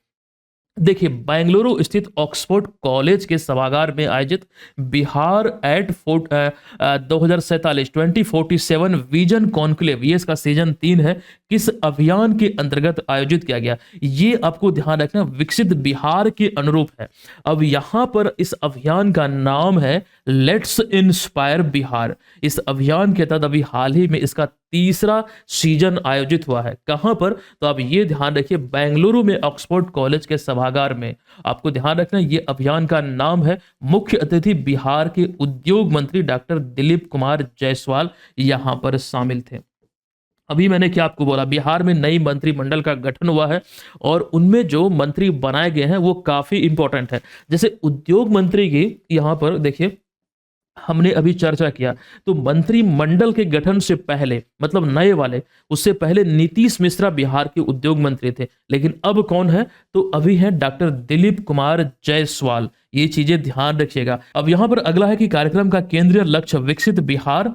देखिए बेंगलुरु स्थित ऑक्सफोर्ड कॉलेज के सभागार में आयोजित बिहार एट 2047 विजन कॉन्क्लेव, ये इसका सीजन 3 है, किस अभियान के अंतर्गत आयोजित किया गया? ये आपको ध्यान रखना विकसित बिहार के अनुरूप है। अब यहां पर इस अभियान का नाम है लेट्स इंस्पायर बिहार। इस अभियान के तहत अभी हाल ही में इसका 3रा सीजन आयोजित हुआ है। कहां पर? तो आप ये ध्यान रखिए बेंगलुरु में ऑक्सफोर्ड कॉलेज के सभागार में। आपको ध्यान रखना ये अभियान का नाम है, मुख्य अतिथि बिहार के उद्योग मंत्री डॉक्टर दिलीप कुमार जायसवाल यहां पर शामिल थे। अभी मैंने क्या आपको बोला, बिहार में नई मंत्रिमंडल का गठन हुआ है और उनमें जो मंत्री बनाए गए हैं वो काफी इंपॉर्टेंट है। जैसे उद्योग मंत्री की यहां पर देखिए हमने अभी चर्चा किया, तो मंत्रिमंडल के गठन से पहले मतलब नए वाले, उससे पहले नीतीश मिश्रा बिहार के उद्योग मंत्री थे, लेकिन अब कौन है? तो अभी है डॉक्टर दिलीप कुमार जायसवाल। ये चीजें ध्यान रखिएगा। अब यहाँ पर अगला है कि कार्यक्रम का केंद्रीय लक्ष्य विकसित बिहार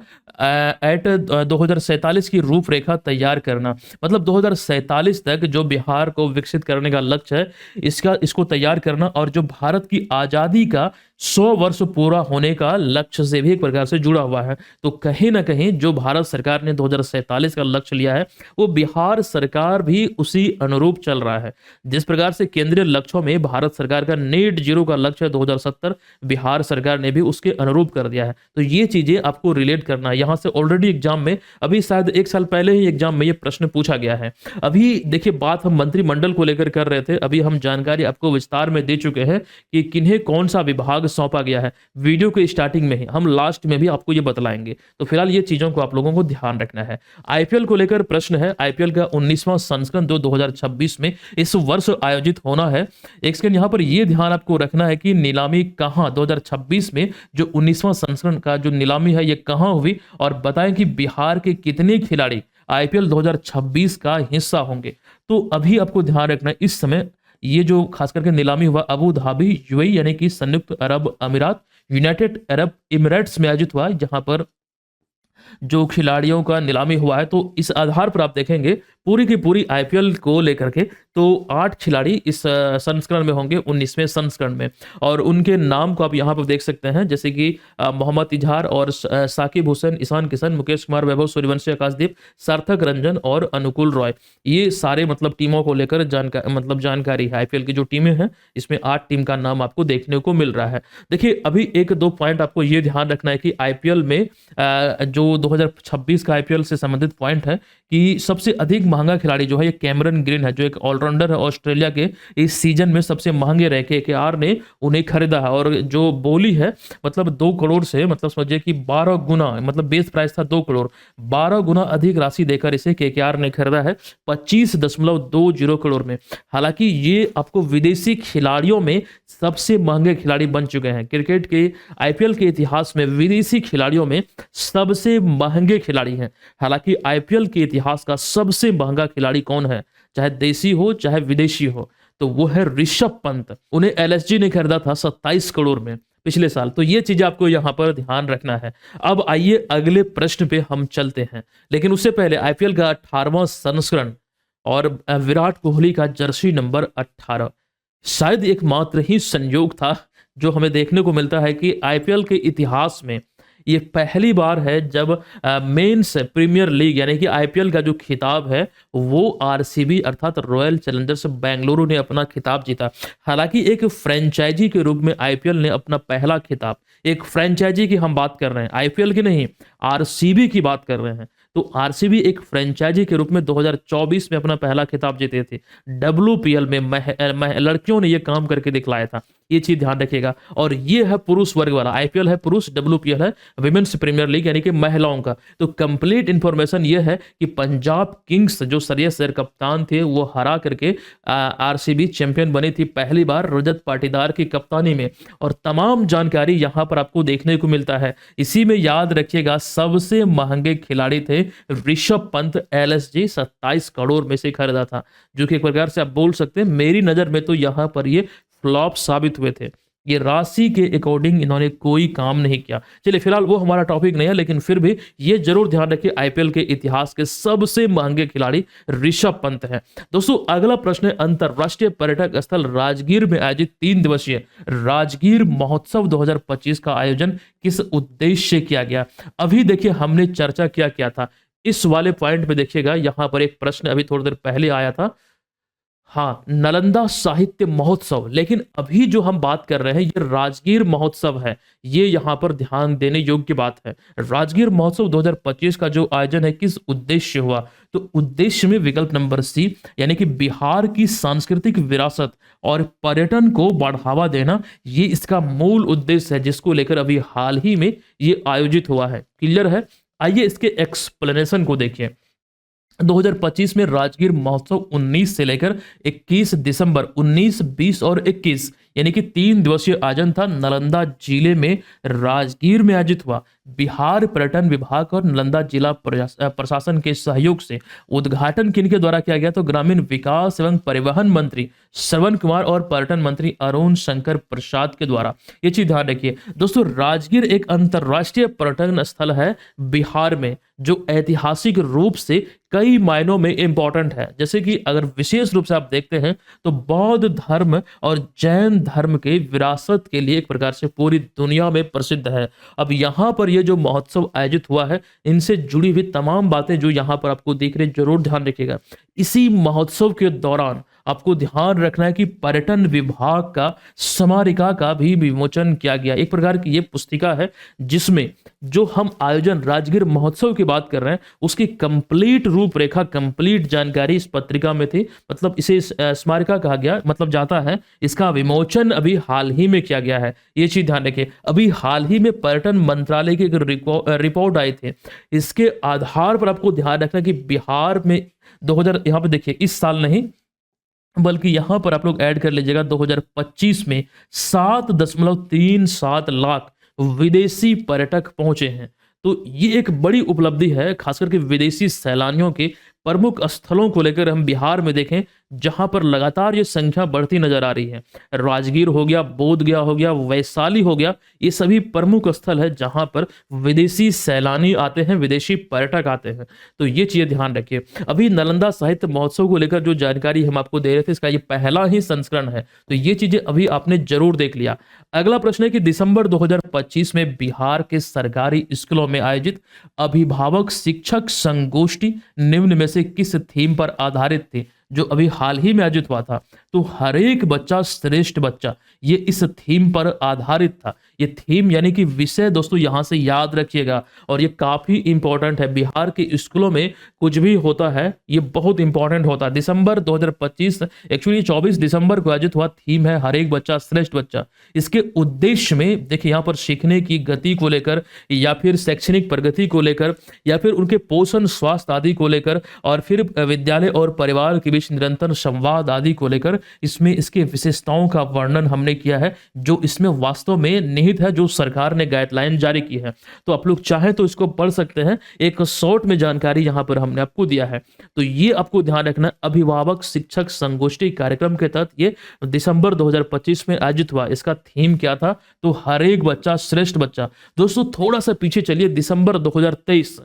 एट 2047 की रूपरेखा तैयार करना। मतलब 2047 तक जो बिहार को विकसित करने का लक्ष्य है, इसको तैयार करना, और जो भारत की आजादी का 100 वर्ष पूरा होने का लक्ष्य से भी एक प्रकार से जुड़ा हुआ है। तो कहीं ना कहीं जो भारत सरकार ने 2047 का लक्ष्य लिया है, वो बिहार सरकार भी उसी अनुरूप चल रहा है। जिस प्रकार से केंद्रीय लक्ष्यों में भारत सरकार का नेट जीरो का लक्ष्य है 2070, बिहार सरकार ने भी उसके अनुरूप कर दिया है। तो ये चीजें आपको रिलेट करना है। यहाँ से ऑलरेडी एग्जाम में, अभी शायद 1 साल पहले ही एग्जाम में ये प्रश्न पूछा गया है। अभी देखिए, बात हम मंत्रिमंडल को लेकर कर रहे थे, अभी हम जानकारी आपको विस्तार में दे चुके हैं कि किन्हें कौन सा विभाग सौंपा गया है। वीडियो के स्टार्टिंग में ही, हम लास्ट में भी आपको ये बतलाएंगे। तो फिलहाल ये चीजों को आप लोगों को ध्यान रखना है। आईपीएल को लेकर प्रश्न है। आईपीएल का 19वां संस्करण 2026 में इस वर्ष आयोजित होना है। एक सेकंड, यहाँ पर ये ध्यान आपको रखना है कि नीलामी कहाँ 2026 में जो 19वां संस्करण का जो नीलामी है, ये कहाँ हुई, और बताएं कि बिहार के कितने खिलाड़ी आईपीएल 2026 का हिस्सा होंगे। तो अभी आपको ध्यान रखना है, इस समय ये जो खास करके नीलामी हुआ अबू धाबी यूएई यानी कि संयुक्त अरब अमीरात, यूनाइटेड अरब इमिरेट्स में आयोजित हुआ, जहां पर जो खिलाड़ियों का नीलामी हुआ है। तो इस आधार पर आप देखेंगे पूरी की पूरी आईपीएल को लेकर के, तो 8 खिलाड़ी इस संस्करण में होंगे, 19वें संस्करण में। और उनके नाम को आप यहाँ पर देख सकते हैं, जैसे कि मोहम्मद इजहार और साकिब हुसैन, ईशान किशन, मुकेश कुमार, वैभव सूर्यवंशी, आकाशदीप, सार्थक रंजन और अनुकूल रॉय। ये सारे मतलब टीमों को लेकर जानकारी है। आईपीएल की जो टीमें हैं, इसमें 8 टीम का नाम आपको देखने को मिल रहा है। देखिए, अभी 1-2 पॉइंट आपको ये ध्यान रखना है कि आईपीएल में जो 2026 का आईपीएल से संबंधित पॉइंट है कि सबसे अधिक महंगा खिलाड़ी जो है ये कैमरन ग्रीन है, जो एक ऑलराउंडर है ऑस्ट्रेलिया के। इस सीजन में सबसे महंगे रह के केकेआर ने उन्हें खरीदा है, और जो बोली है मतलब 2 करोड़ से, मतलब समझिए कि 12 गुना, मतलब बेस प्राइस था 2 करोड़, 12 गुना अधिक राशि देकर इसे केकेआर ने खरीदा है 25.20 करोड़ में। हालांकि ये आपको विदेशी खिलाड़ियों में सबसे महंगे खिलाड़ी बन चुके हैं। क्रिकेट के आईपीएल के इतिहास में विदेशी खिलाड़ियों में सबसे महंगे खिलाड़ी हैं। हालांकि आईपीएल के इतिहास का सबसे महंगा खिलाड़ी कौन है, चाहे देसी हो चाहे विदेशी हो, तो वो है ऋषभ पंत। उन्हें एलएसजी ने खरीदा था 27 करोड़ में पिछले साल। तो ये चीज आपको यहां पर ध्यान रखना है। अब आइए अगले प्रश्न पे हम चलते हैं, लेकिन उससे पहले आईपीएल का 18वां संस्करण और विराट कोहली का जर्सी नंबर 18 शायद एकमात्र ही संयोग था जो हमें देखने को मिलता है कि आईपीएल के इतिहास में ये पहली बार है जब मेंस प्रीमियर लीग यानी कि आईपीएल का जो खिताब है वो आरसीबी अर्थात रॉयल चैलेंजर्स बेंगलुरु ने अपना खिताब जीता। हालांकि एक फ्रेंचाइजी के रूप में आईपीएल ने अपना पहला खिताब, एक फ्रेंचाइजी की हम बात कर रहे हैं, आईपीएल की नहीं, आरसीबी की बात कर रहे हैं। तो आरसीबी एक फ्रेंचाइजी के रूप में 2024 में अपना पहला खिताब जीते थे। डब्ल्यूपीएल में लड़कियों ने यह काम करके दिखलाया था, ये चीज ध्यान रखिएगा। और ये है पुरुष वर्ग वाला, आईपीएल है पुरुष, डब्ल्यूपीएल है विमेंस प्रीमियर लीग यानी कि महिलाओं का। तो कंप्लीट इंफॉर्मेशन ये है कि पंजाब किंग्स जो श्रेयस अय्यर कप्तान थे वो हरा करके आरसीबी चैंपियन बनी थी पहली बार रजत पाटीदार की कप्तानी में। और तमाम जानकारी यहां पर आपको देखने को मिलता है। इसी में याद रखिएगा सबसे महंगे खिलाड़ी थे ऋषभ पंत, एलएसजी 27 करोड़ में से खरीदा था, जो कि एक प्रकार से आप बोल सकते हैं मेरी नजर में तो यहां पर ये फ्लॉप साबित हुए थे। ये राशि के अकॉर्डिंग इन्होंने कोई काम नहीं किया। चलिए फिलहाल वो हमारा टॉपिक नहीं है, लेकिन फिर भी ये जरूर ध्यान रखिए आईपीएल के इतिहास के सबसे महंगे खिलाड़ी ऋषभ पंत हैं। दोस्तों अगला प्रश्न है, अंतरराष्ट्रीय पर्यटक स्थल राजगीर में आयोजित 3 दिवसीय राजगीर महोत्सव 2025 का आयोजन किस उद्देश्य से किया गया। अभी देखिए हमने चर्चा क्या था इस वाले पॉइंट पे, देखिएगा यहां पर एक प्रश्न अभी थोड़ी देर पहले आया था, हाँ, नालंदा साहित्य महोत्सव। लेकिन अभी जो हम बात कर रहे हैं ये राजगीर महोत्सव है, ये यहां पर ध्यान देने योग्य बात है। राजगीर महोत्सव 2025 का जो आयोजन है किस उद्देश्य से हुआ, तो उद्देश्य में विकल्प नंबर सी यानी कि बिहार की सांस्कृतिक विरासत और पर्यटन को बढ़ावा देना, ये इसका मूल उद्देश्य है जिसको लेकर अभी हाल ही में ये आयोजित हुआ है। क्लियर है? आइए इसके एक्सप्लेनेशन को देखिए। 2025 में राजगीर महोत्सव 19 से लेकर 21 दिसंबर 19, 20 और 21 यानी कि 3 दिवसीय आयोजन था, नालंदा जिले में राजगीर में आयोजित हुआ। बिहार पर्यटन विभाग और नालंदा जिला प्रशासन के सहयोग से उद्घाटन किनके द्वारा किया गया, तो ग्रामीण विकास एवं परिवहन मंत्री श्रवण कुमार और पर्यटन मंत्री अरुण शंकर प्रसाद के द्वारा। ये चीज ध्यान रखिए दोस्तों, राजगीर एक अंतर्राष्ट्रीय पर्यटन स्थल है बिहार में, जो ऐतिहासिक रूप से कई मायनों में इंपॉर्टेंट है। जैसे कि अगर विशेष रूप से आप देखते हैं तो बौद्ध धर्म और जैन धर्म के विरासत के लिए एक प्रकार से पूरी दुनिया में प्रसिद्ध है। अब यहाँ पर ये जो महोत्सव आयोजित हुआ है, इनसे जुड़ी हुई तमाम बातें जो यहाँ पर आपको दिख रही, जरूर ध्यान रखिएगा। इसी महोत्सव के दौरान आपको ध्यान रखना है कि पर्यटन विभाग का स्मारिका का भी विमोचन किया गया। एक प्रकार की ये पुस्तिका है जिसमें जो हम आयोजन राजगीर महोत्सव की बात कर रहे हैं, उसकी कंप्लीट रूपरेखा, कंप्लीट जानकारी इस पत्रिका में थी। मतलब इसे स्मारिका कहा गया, मतलब जाता है। इसका विमोचन अभी हाल ही में किया गया है, ये चीज ध्यान रखिए। अभी हाल ही में पर्यटन मंत्रालय की एक रिपोर्ट आई थी, इसके आधार पर आपको ध्यान रखना कि बिहार में 2000, यहाँ पे देखिए इस साल नहीं बल्कि यहां पर आप लोग ऐड कर लीजिएगा 2025 में 7.37 लाख विदेशी पर्यटक पहुंचे हैं। तो ये एक बड़ी उपलब्धि है, खास करके विदेशी सैलानियों के प्रमुख स्थलों को लेकर हम बिहार में देखें जहां पर लगातार ये संख्या बढ़ती नजर आ रही है। राजगीर हो गया, बोधगया हो गया, वैशाली हो गया, ये सभी प्रमुख स्थल है जहां पर विदेशी सैलानी आते हैं, विदेशी पर्यटक आते हैं। तो ये चीजें ध्यान रखिए। अभी नालंदा साहित्य महोत्सव को लेकर जो जानकारी हम आपको दे रहे थे, इसका ये पहला ही संस्करण है, तो ये चीजें अभी आपने जरूर देख लिया। अगला प्रश्न है कि दिसंबर 2025 में बिहार के सरकारी स्कूलों में आयोजित अभिभावक शिक्षक संगोष्ठी निम्न में से किस थीम पर आधारित थी, जो अभी हाल ही में आयोजित हुआ था? तो हर एक बच्चा श्रेष्ठ बच्चा, ये इस थीम पर आधारित था। ये थीम यानी कि विषय दोस्तों यहां से याद रखिएगा, और ये काफी इंपॉर्टेंट है। बिहार के स्कूलों में कुछ भी होता है ये बहुत इंपॉर्टेंट होता है। दिसंबर 2025 एक्चुअली 24 दिसंबर को आयोजित हुआ, थीम है हर एक बच्चा श्रेष्ठ बच्चा। इसके उद्देश्य में देखिए यहाँ पर सीखने की गति को लेकर, या फिर शैक्षणिक प्रगति को लेकर, या फिर उनके पोषण स्वास्थ्य आदि को लेकर, और फिर विद्यालय और परिवार के बीच निरंतर संवाद आदि को लेकर इसमें इसके विशेषताओं का वर्णन हमने किया है, जो इसमें वास्तव में निहित है, जो सरकार ने गाइडलाइन जारी की है। तो आप लोग चाहें तो इसको पढ़ सकते हैं, एक शॉर्ट में जानकारी यहां पर हमने आपको दिया है। तो ये आपको ध्यान रखना, अभिभावक शिक्षक संगोष्ठी कार्यक्रम के तहत ये दिसंबर 2025 में आयोजित हुआ। इसका थीम क्या था? तो हर एक बच्चा श्रेष्ठ बच्चा। दोस्तों थोड़ा सा पीछे चलिए, दिसंबर 2023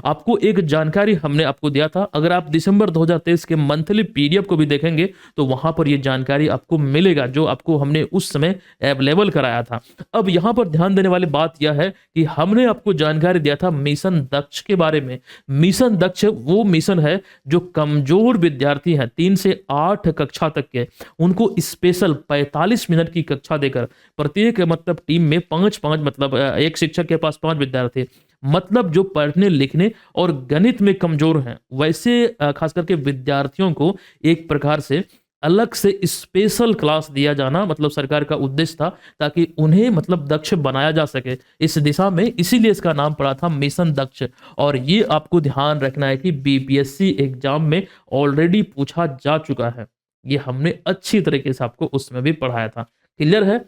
आपको एक जानकारी हमने आपको दिया था। अगर आप दिसंबर 2023 के मंथली पीडीएफ को भी देखेंगे तो वहां पर यह जानकारी आपको मिलेगा, जो आपको हमने उस समय अवेलेबल कराया था। अब यहां पर ध्यान देने वाली बात यह है कि हमने आपको जानकारी दिया था मिशन दक्ष के बारे में। मिशन दक्ष वो मिशन है जो कमजोर विद्यार्थी हैं 3 से 8 कक्षा तक के, उनको स्पेशल 45 मिनट की कक्षा देकर प्रत्येक मतलब टीम में 5-5 मतलब एक शिक्षक के पास 5 विद्यार्थी, मतलब जो पढ़ने लिखने और गणित में कमजोर हैं, वैसे खास करके विद्यार्थियों को एक प्रकार से अलग से स्पेशल क्लास दिया जाना मतलब सरकार का उद्देश्य था, ताकि उन्हें मतलब दक्ष बनाया जा सके इस दिशा में। इसीलिए इसका नाम पड़ा था मिशन दक्ष। और ये आपको ध्यान रखना है कि बीपीएससी एग्जाम में ऑलरेडी पूछा जा चुका है, ये हमने अच्छी तरीके से आपको उसमें भी पढ़ाया था। क्लियर है?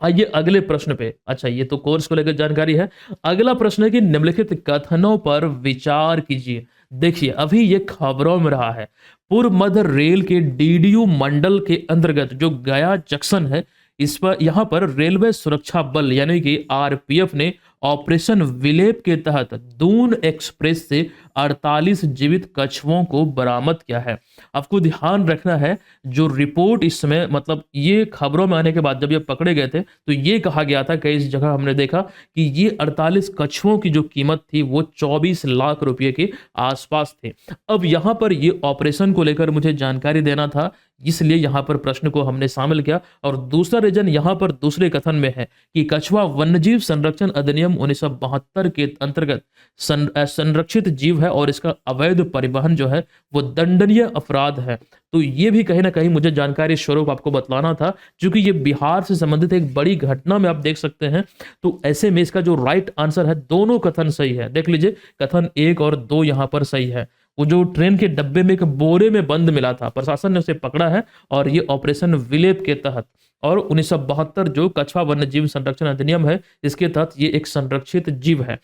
आइए अगले प्रश्न पे। अच्छा, ये तो कोर्स को लेकर जानकारी है। अगला प्रश्न है कि निम्नलिखित कथनों पर विचार कीजिए। देखिए अभी ये खबरों में रहा है, पूर्व मध्य रेल के डीडीयू मंडल के अंतर्गत जो गया जंक्शन है, इस पर यहाँ पर रेलवे सुरक्षा बल यानी कि आरपीएफ ने ऑपरेशन विलेप के तहत दून एक्सप्रेस से 48 जीवित कछुओं को बरामद किया है। आपको ध्यान रखना है, जो रिपोर्ट इस समय मतलब ये खबरों में आने के बाद जब ये पकड़े गए थे तो ये कहा गया था, कई जगह हमने देखा कि ये 48 कछुओं की जो कीमत थी वो 24 लाख रुपए के आसपास थे। अब यहाँ पर ये ऑपरेशन को लेकर मुझे जानकारी देना था, इसलिए यहाँ पर प्रश्न को हमने शामिल किया। और दूसरा रीजन यहाँ पर दूसरे कथन में है कि कछुआ वन्यजीव संरक्षण अधिनियम 1972 के अंतर्गत संरक्षित जीव है और इसका अवैध परिवहन जो है वो दंडनीय अपराध है। तो ये भी कहीं ना कहीं मुझे जानकारी स्वरूप आपको बतलाना था, क्योंकि ये बिहार से संबंधित एक बड़ी घटना में आप देख सकते हैं। तो ऐसे में इसका जो राइट आंसर है, दोनों कथन सही है। देख लीजिए, कथन 1 और 2 यहाँ पर सही है। वो जो ट्रेन के डब्बे में एक बोरे में बंद मिला था, प्रशासन ने उसे पकड़ा है और ये ऑपरेशन विलेप के तहत और 1972 जो कछवा वन्य जीव संरक्षण अधिनियम है, इसके तहत ये एक संरक्षित जीव है।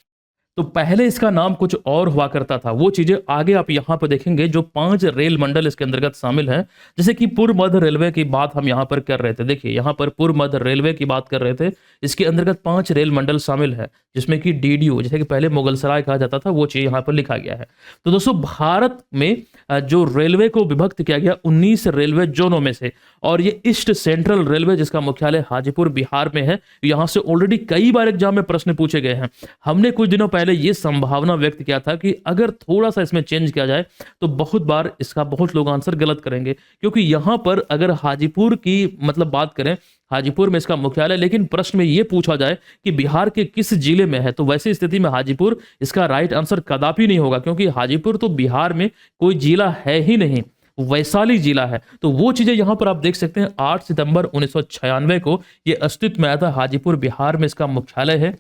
तो पहले इसका नाम कुछ और हुआ करता था, वो चीजें आगे आप यहाँ पर देखेंगे। जो 5 रेल मंडल इसके अंतर्गत शामिल हैं, जैसे कि पूर्व मध्य रेलवे की बात हम यहाँ पर कर रहे थे। देखिए यहाँ पर पूर्व मध्य रेलवे की बात कर रहे थे, इसके अंतर्गत 5 रेल मंडल शामिल है, जिसमें कि डीडीयू, जैसे कि पहले मुगलसराय कहा जाता था, वो चीज यहाँ पर लिखा गया है। तो दोस्तों भारत में जो रेलवे को विभक्त किया गया 19 रेलवे जोनों में से, और ये ईस्ट सेंट्रल रेलवे जिसका मुख्यालय हाजीपुर बिहार में है, यहाँ से ऑलरेडी कई बार एग्जाम में प्रश्न पूछे गए हैं। हमने कुछ दिनों पहले ये संभावना व्यक्त किया था कि अगर थोड़ा सा इसमें चेंज किया जाए तो बहुत बार इसका बहुत लोग आंसर गलत करेंगे, क्योंकि यहां पर अगर हाजीपुर की मतलब बात करें, हाजीपुर में इसका मुख्यालय, लेकिन प्रश्न में यह पूछा जाए कि बिहार के किस जिले में है, तो वैसी स्थिति में हाजीपुर इसका राइट आंसर कदापि नहीं होगा, क्योंकि हाजीपुर तो बिहार में कोई जिला है ही नहीं, वैशाली जिला है। तो वो चीजें यहां पर आप देख सकते हैं। 8 सितंबर 1996 को यह अस्तित्व में आया था, हाजीपुर बिहार में इसका मुख्यालय है,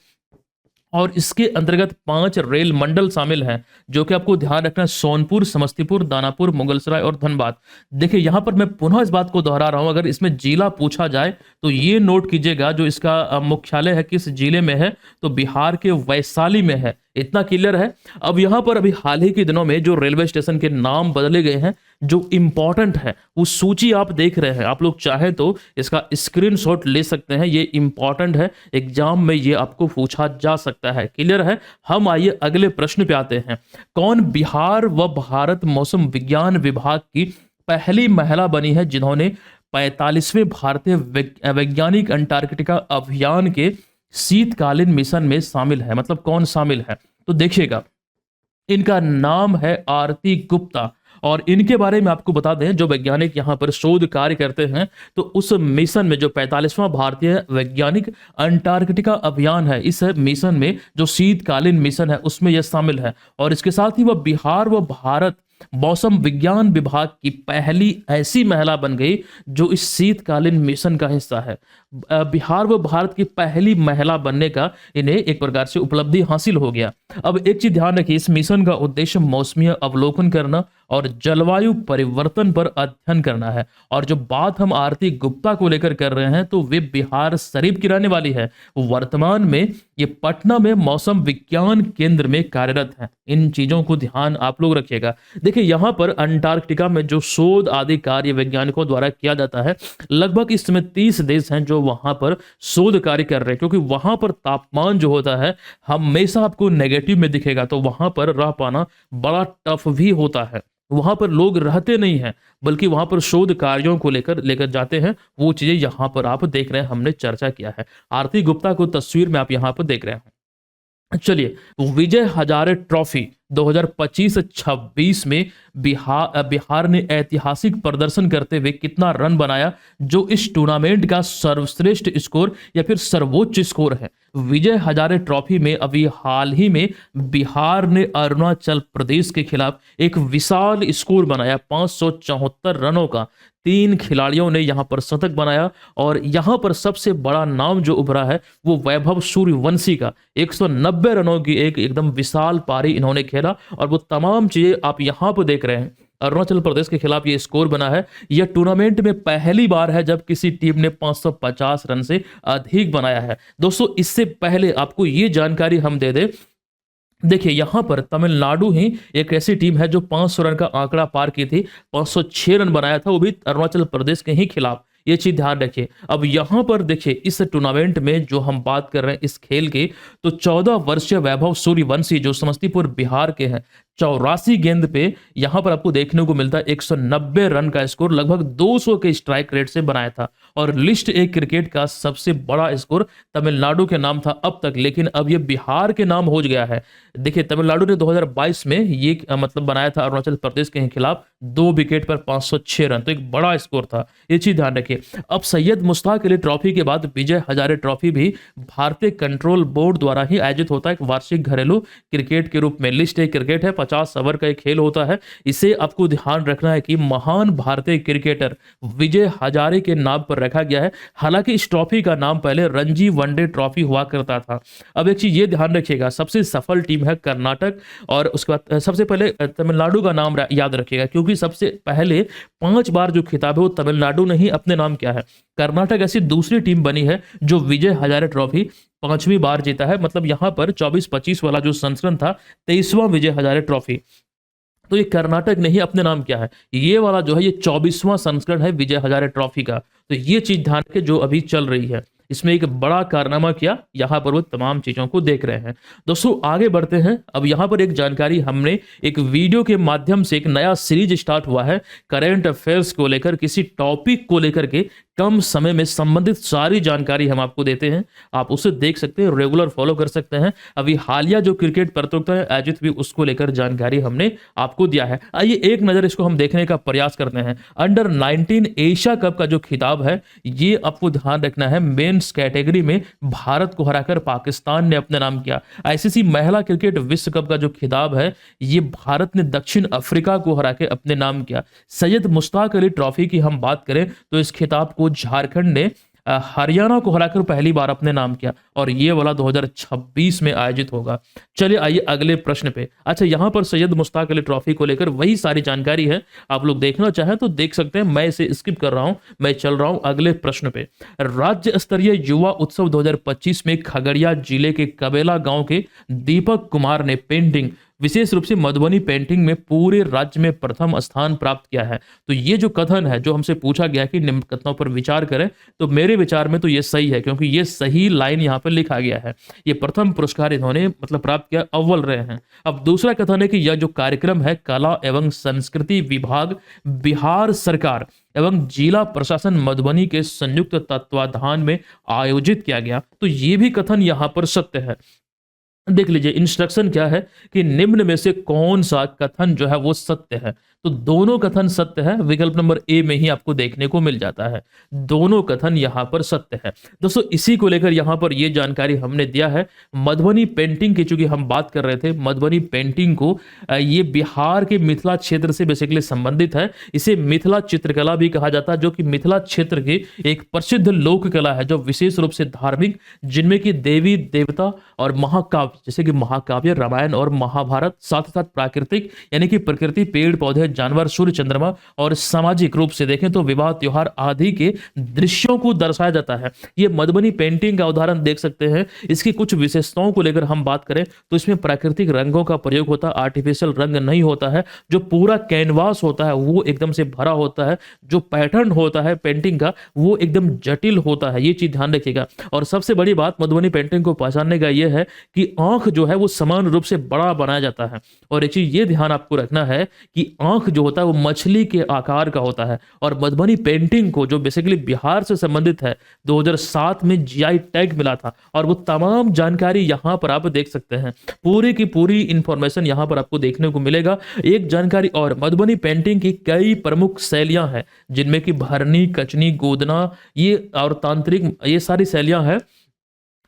और इसके अंतर्गत 5 रेल मंडल शामिल हैं, जो कि आपको ध्यान रखना है, सोनपुर, समस्तीपुर, दानापुर, मुगलसराय और धनबाद। देखिए यहां पर मैं पुनः इस बात को दोहरा रहा हूं, अगर इसमें जिला पूछा जाए तो ये नोट कीजिएगा, जो इसका मुख्यालय है किस जिले में है, तो बिहार के वैशाली में है। इतना क्लियर है। अब यहां पर अभी हाल ही के दिनों में जो रेलवे स्टेशन के नाम बदले गए हैं, जो इंपॉर्टेंट है, वो सूची आप देख रहे हैं। आप लोग चाहे तो इसका स्क्रीनशॉट ले सकते हैं, ये इंपॉर्टेंट है, एग्जाम में ये आपको पूछा जा सकता है। क्लियर है। हम आइए अगले प्रश्न पे आते हैं। कौन बिहार व भारत मौसम विज्ञान विभाग की पहली महिला बनी है जिन्होंने 45वें भारतीय वैज्ञानिक अंटार्कटिका अभियान के शीतकालीन मिशन में शामिल है? मतलब कौन शामिल है? तो देखिएगा, इनका नाम है आरती गुप्ता, और इनके बारे में आपको बता दें, जो वैज्ञानिक यहाँ पर शोध कार्य करते हैं, तो उस मिशन में जो 45वां भारतीय वैज्ञानिक अंटार्कटिका अभियान है, इस मिशन में जो शीतकालीन मिशन है उसमें यह शामिल है। और इसके साथ ही वह बिहार व भारत मौसम विज्ञान विभाग की पहली ऐसी महिला बन गई जो इस शीतकालीन मिशन का हिस्सा है। बिहार व भारत की पहली महिला बनने का इन्हें एक प्रकार से उपलब्धि हासिल हो गया। अब एक चीज ध्यान रखिए, इस मिशन का उद्देश्य मौसमीय अवलोकन करना और जलवायु परिवर्तन पर अध्ययन करना है। और जो बात हम आरती गुप्ता को लेकर कर रहे हैं, तो वे बिहार शरीफ की रहने वाली है। वर्तमान में ये पटना में मौसम विज्ञान केंद्र में कार्यरत है। इन चीजों को ध्यान आप लोग रखिएगा। देखिए यहाँ पर अंटार्कटिका में जो शोध आदि कार्य वैज्ञानिकों द्वारा किया जाता है, लगभग इस समय 30 देश हैं जो वहां पर शोध कार्य कर रहे हैं, क्योंकि वहां पर तापमान जो होता है हमेशा आपको नेगेटिव में दिखेगा, तो वहां पर रह पाना बड़ा टफ भी होता है। वहां पर लोग रहते नहीं हैं, बल्कि वहां पर शोध कार्यों को लेकर जाते हैं। वो चीजें यहां पर आप देख रहे हैं, हमने चर्चा किया है। आरती गुप्ता को तस्वीर में आप यहां पर देख रहे हैं। चलिए, विजय हजारे ट्रॉफी 2025-26 में बिहार ने ऐतिहासिक प्रदर्शन करते हुए कितना रन बनाया, जो इस टूर्नामेंट का सर्वश्रेष्ठ स्कोर या फिर सर्वोच्च स्कोर है? विजय हजारे ट्रॉफी में अभी हाल ही में बिहार ने अरुणाचल प्रदेश के खिलाफ एक विशाल स्कोर बनाया, 574 रनों का। 3 खिलाड़ियों ने यहां पर शतक बनाया, और यहां पर सबसे बड़ा नाम जो उभरा है वो वैभव सूर्यवंशी का 190 रनों की एक एकदम विशाल पारी इन्होंने खेला। और वो तमाम चीजें आप यहां पर देख रहे हैं। अरुणाचल प्रदेश के खिलाफ ये स्कोर बना है। यह टूर्नामेंट में पहली बार है जब किसी टीम ने 550 रन से अधिक बनाया है। दोस्तों, इससे पहले आपको ये जानकारी हम दे दें, देखिए यहां पर तमिलनाडु ही एक ऐसी टीम है जो 500 रन का आंकड़ा पार की थी, 506 रन बनाया था, वो भी अरुणाचल प्रदेश के ही खिलाफ। ये चीज ध्यान रखिए। अब यहां पर देखिए, इस टूर्नामेंट में जो हम बात कर रहे हैं इस खेल की, तो 14 वर्षीय वैभव सूर्यवंशी जो समस्तीपुर बिहार के हैं, 84 गेंद पे यहां पर आपको देखने को मिलता है 190 रन का स्कोर, लगभग 200 के स्ट्राइक रेट से बनाया था। और लिस्ट ए क्रिकेट का सबसे बड़ा स्कोर तमिलनाडु के नाम था अब तक, लेकिन अब ये बिहार के नाम हो गया है। देखिए, तमिलनाडु ने 2022 में ये मतलब बनाया था अरुणाचल प्रदेश के खिलाफ 2 विकेट पर 506 रन, तो एक बड़ा स्कोर था। ये चीज ध्यान रखिए। अब सैयद मुश्ताक अली ट्रॉफी के बाद विजय हजारे ट्रॉफी भी भारतीय कंट्रोल बोर्ड द्वारा ही आयोजित होता है, एक वार्षिक घरेलू क्रिकेट के रूप में। लिस्ट ए क्रिकेट है, 50 ओवर का एक खेल होता है। इसे आपको ध्यान रखना है कि महान भारतीय क्रिकेटर विजय हजारे के नाम पर रखा गया है। हालांकि इस ट्रॉफी का नाम पहले रणजी वनडे ट्रॉफी हुआ करता था। अब एक चीज ये ध्यान रखिएगा, सबसे सफल टीम है कर्नाटक, और उसके बाद सबसे पहले तमिलनाडु का नाम याद रखिएगा, क्योंकि सबसे पहले 5 बार जो खिताब है वो तमिलनाडु ने ही अपने नाम किया है। कर्नाटक ऐसी दूसरी टीम बनी है जो विजय हजारे ट्रॉफी 5वीं बार जीता है। मतलब यहां पर 24-25 वाला जो संस्करण था 23वां विजय हजारे ट्रॉफी, तो ये कर्नाटक ने ही अपने नाम किया है। ये वाला जो है ये 24वां संस्करण है विजय हजारे ट्रॉफी का। तो ये चीज ध्यान रखें जो अभी चल रही है, इसमें एक बड़ा कारनामा किया, यहां पर वो तमाम चीजों को देख रहे हैं। दोस्तों आगे बढ़ते हैं। अब यहां पर एक जानकारी, हमने एक वीडियो के माध्यम से एक नया सीरीज स्टार्ट हुआ है करंट अफेयर्स को लेकर, किसी टॉपिक को लेकर के कम समय में संबंधित सारी जानकारी हम आपको देते हैं। आप उसे देख सकते हैं, रेगुलर फॉलो कर सकते हैं। अभी हालिया जो क्रिकेट प्रतियोगिता है आयोजित भी, उसको लेकर जानकारी हमने आपको दिया है। आइए एक नजर इसको हम देखने का प्रयास करते हैं। अंडर 19 एशिया कप का जो खिताब है, ये आपको ध्यान रखना है, मेंस कैटेगरी में भारत को हराकर पाकिस्तान ने अपने नाम किया। आईसीसी महिला क्रिकेट विश्व कप का जो खिताब है, ये भारत ने दक्षिण अफ्रीका को हरा के अपने नाम किया। सैयद मुश्ताक अली ट्रॉफी की हम बात करें तो इस खिताब को झारखंड ने हरियाणा को हराकर पहली बार अपने नाम किया, और ये वाला 2026 में आयोजित होगा। चलिए आइए अगले प्रश्न पे। अच्छा, यहां पर सैयद मुश्ताक अली ट्रॉफी को लेकर वही सारी जानकारी है, आप लोग देखना चाहें तो देख सकते हैं, मैं इसे स्किप कर रहा हूं, मैं चल रहा हूं अगले प्रश्न पे। राज्य स्तरीय युवा उत्सव 2025 में खगड़िया जिले के कबेला गांव के दीपक कुमार ने पेंटिंग, विशेष रूप से मधुबनी पेंटिंग में पूरे राज्य में प्रथम स्थान प्राप्त किया है। तो ये जो कथन है, जो हमसे पूछा गया कि निम्न कथनों पर विचार करें, तो मेरे विचार में तो ये सही है, क्योंकि ये सही लाइन यहाँ पर लिखा गया है। ये प्रथम पुरस्कार इन्होंने मतलब प्राप्त किया, अव्वल रहे हैं। अब दूसरा कथन है कि यह जो कार्यक्रम है कला एवं संस्कृति विभाग, बिहार सरकार एवं जिला प्रशासन मधुबनी के संयुक्त तत्वाधान में आयोजित किया गया। तो ये भी कथन यहाँ पर सत्य है। देख लीजिए इंस्ट्रक्शन क्या है कि निम्न में से कौन सा कथन जो है वो सत्य है। तो दोनों कथन सत्य है, विकल्प नंबर ए में ही आपको देखने को मिल जाता है, दोनों कथन यहां पर सत्य है। दोस्तों इसी को लेकर यहां पर ये जानकारी हमने दिया है। मधुबनी पेंटिंग की चूंकि हम बात कर रहे थे, मधुबनी पेंटिंग को ये बिहार के मिथिला क्षेत्र से बेसिकली संबंधित है। इसे मिथिला चित्रकला भी कहा जाता है, जो कि मिथिला क्षेत्र की एक प्रसिद्ध लोक कला है, जो विशेष रूप से धार्मिक, जिनमें कि देवी देवता और महाकाव्य जैसे कि महाकाव्य, रामायण और महाभारत, साथ साथ प्राकृतिक यानी कि प्रकृति, पेड़ पौधे, जानवर, सूर्य, चंद्रमा, और सामाजिक रूप से देखें तो विवाह, त्योहार आदि के दृश्यों को दर्शाया जाता है। ये मधुबनी पेंटिंग का उदाहरण देख सकते हैं। इसकी कुछ विशेषताओं को लेकर हम बात करें तो इसमें प्राकृतिक रंगों का प्रयोग होता है, आर्टिफिशियल रंग नहीं होता है। जो पूरा कैनवास होता है वो एकदम से भरा होता है। जो पैटर्न होता है पेंटिंग का वो एकदम जटिल होता है, ये चीज ध्यान रखिएगा। और सबसे बड़ी बात मधुबनी पेंटिंग को पहचानने का यह है कि आंख जो है वो समान रूप से बड़ा बनाया जाता है। और एक चीज ये ध्यान आपको रखना है कि आंख जो होता है वो मछली के आकार का होता है। और मधुबनी पेंटिंग को जो बेसिकली बिहार से संबंधित है, 2007 में जीआई टैग मिला था, और वो तमाम जानकारी यहां पर आप देख सकते हैं। पूरी की पूरी इंफॉर्मेशन यहां पर आपको देखने को मिलेगा। एक जानकारी और, मधुबनी पेंटिंग की कई प्रमुख शैलियां हैं, जिनमें कि भरनी, कचनी, गोदना, ये और तांत्रिक, ये सारी शैलियां हैं